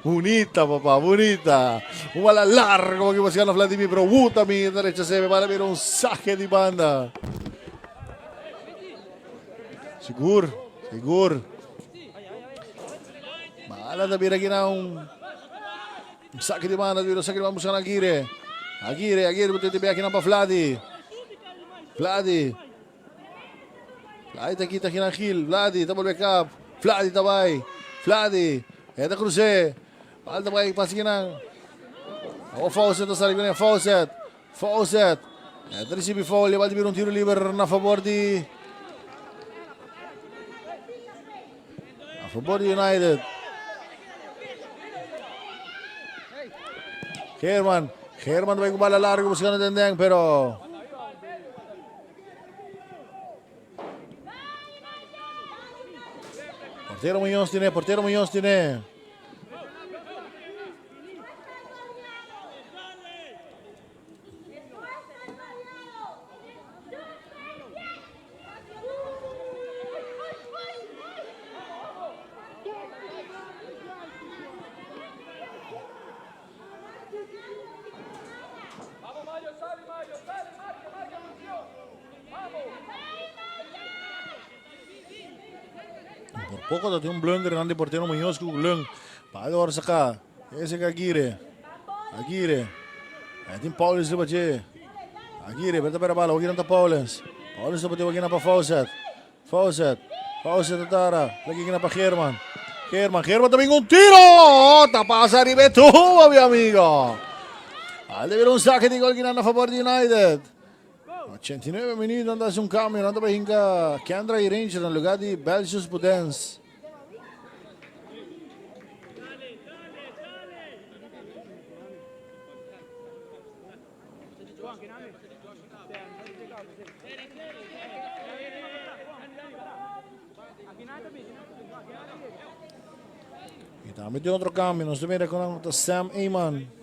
Bonita, papá, bonita. Un bala largo que va a Vladimir, pero buta mi derecha se va a ver un saque de banda. Seguro. Bala también aquí na un saque de banda, vamos a Aguirre, te ve aquí para Vladi te quita aquí na Gil, Vladi, está por backup, Vladi, esta cruce, falta para pasi aquí na, Fawcett, está saliendo Fawcett, esta recibe foul, va a un tiro libre a favor de United. German también con bala larga buscando Tendeng, pero portero Muñoz tiene. poco dat yung blunder ng portero Muñoz kuglung. Paano oras ka? Ese ka Aguirre. Aguirre. Atin Paulus ba je? Aguirre, beta para bala, wag na ta Paulus. Paulus ba wag na pa Fawcett. Fawcett atara. Lagi na pa German. German también un tiro! Tapasa Ribeto, mi amigo. Al de ver un saque de gol que a favor de United. 89 minutos andas un cambio, anda para hinca Kendra y Ranger en lugar de Belgius Pudens. Kita metió otro cambio, nos mira con Sam Eman.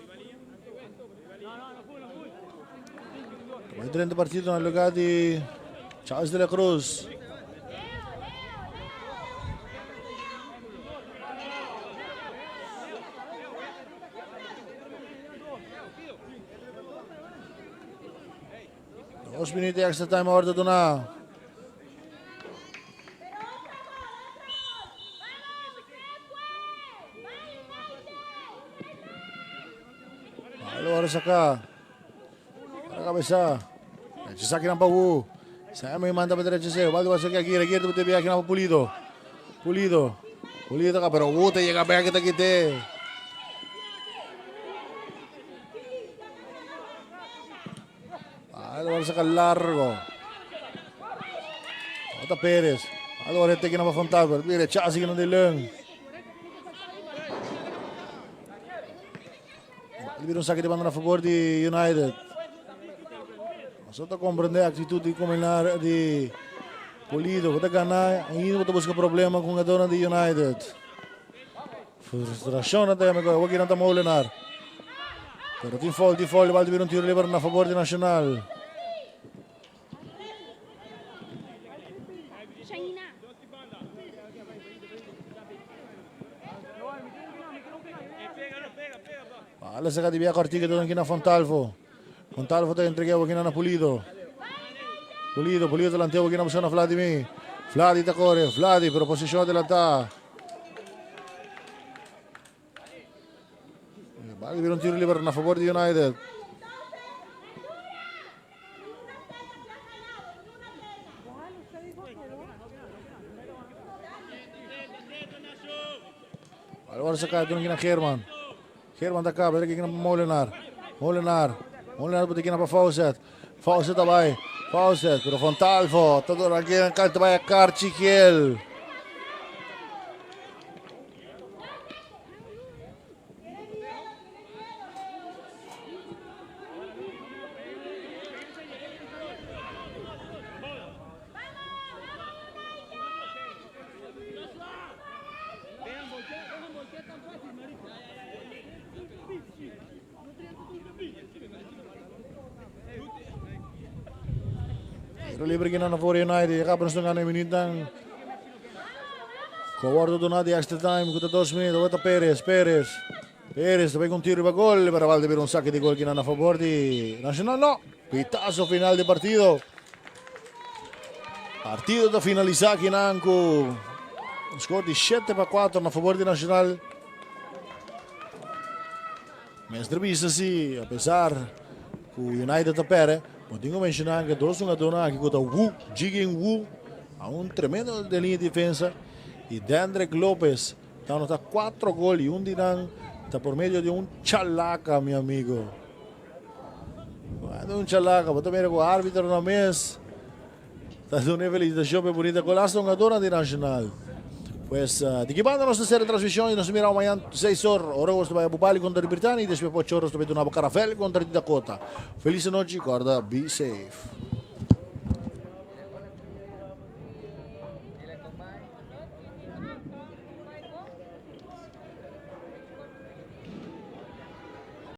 May 30 partido na lugar de Charles de la Cruz. Dos minutos extra time order doon na. Halo oras ka. Cabeza. Saque ng Pau. Saya may manda pa diretso sa'yo. Baldo ba sa Aguirre? Aguirre te biya kinapa Pulido. Pulido ka pero te llega pa kita kite. Baldo ba sa largo. Ota Perez. Baldo ba te kinapa Fontalvo. Mire, chasi que no de lung. Libera un saque de banda a favor de United. Só compreender a atitude de Pulido, que está ganhando, ainda está buscando problema com a dona de United. Frustração até, amigo, eu vou aqui não está Molinar. Pero tem falta, vai vir um tiro livre na favor de Nacional. Ala sa kadibia Cortiga doon kina Fontalvo. Fontalvo te entregou aqui na Pulido. Pulido delanteo aqui na posição na Vladimir. Vladi ta corre, Vladi pero posição adelantada. Vai vir um tiro livre na favor de United. Agora sa doon kina German. German ta cá, aqui na Molinar. Molinar pati kina pa Fawcett. Fawcett abay. Fawcett, pero Fontalvo. Todo aqui ang kanta ba Carchiquiel. Libre que na voor United. Acabamos de ganhar minuto dan. Cowardo do nada extra time. Kuta 2 minutos. Volta Perez. Também com tiro para gol. Para Valdevir un saque de gol que na favor de Nacional. No. Pitazo final de partido. Partido da finalizar aqui na Anco. Score de 7-4 na favor de Nacional. Mas entrevista sim. Apesar que o United está perde. Podemos mencionar que dois jogadores aqui com o Jigen Wu, há tremendo de linha de defesa, e Dandrek Lopes, está 4 gols e dinang está por meio de chalaca, meu amigo. Chalaca, vou também com o árbitro na mesa, está dando uma felicitação bem bonita com a jogadora de Nacional. Pues, de que banda nossa série de transmissão e nos miramos amanhã 6 horas, Orogos vai Bubali contra a Britânia e depois 8 horas também do Nabo Carafel contra a Dakota. Feliz noite, guarda, be safe.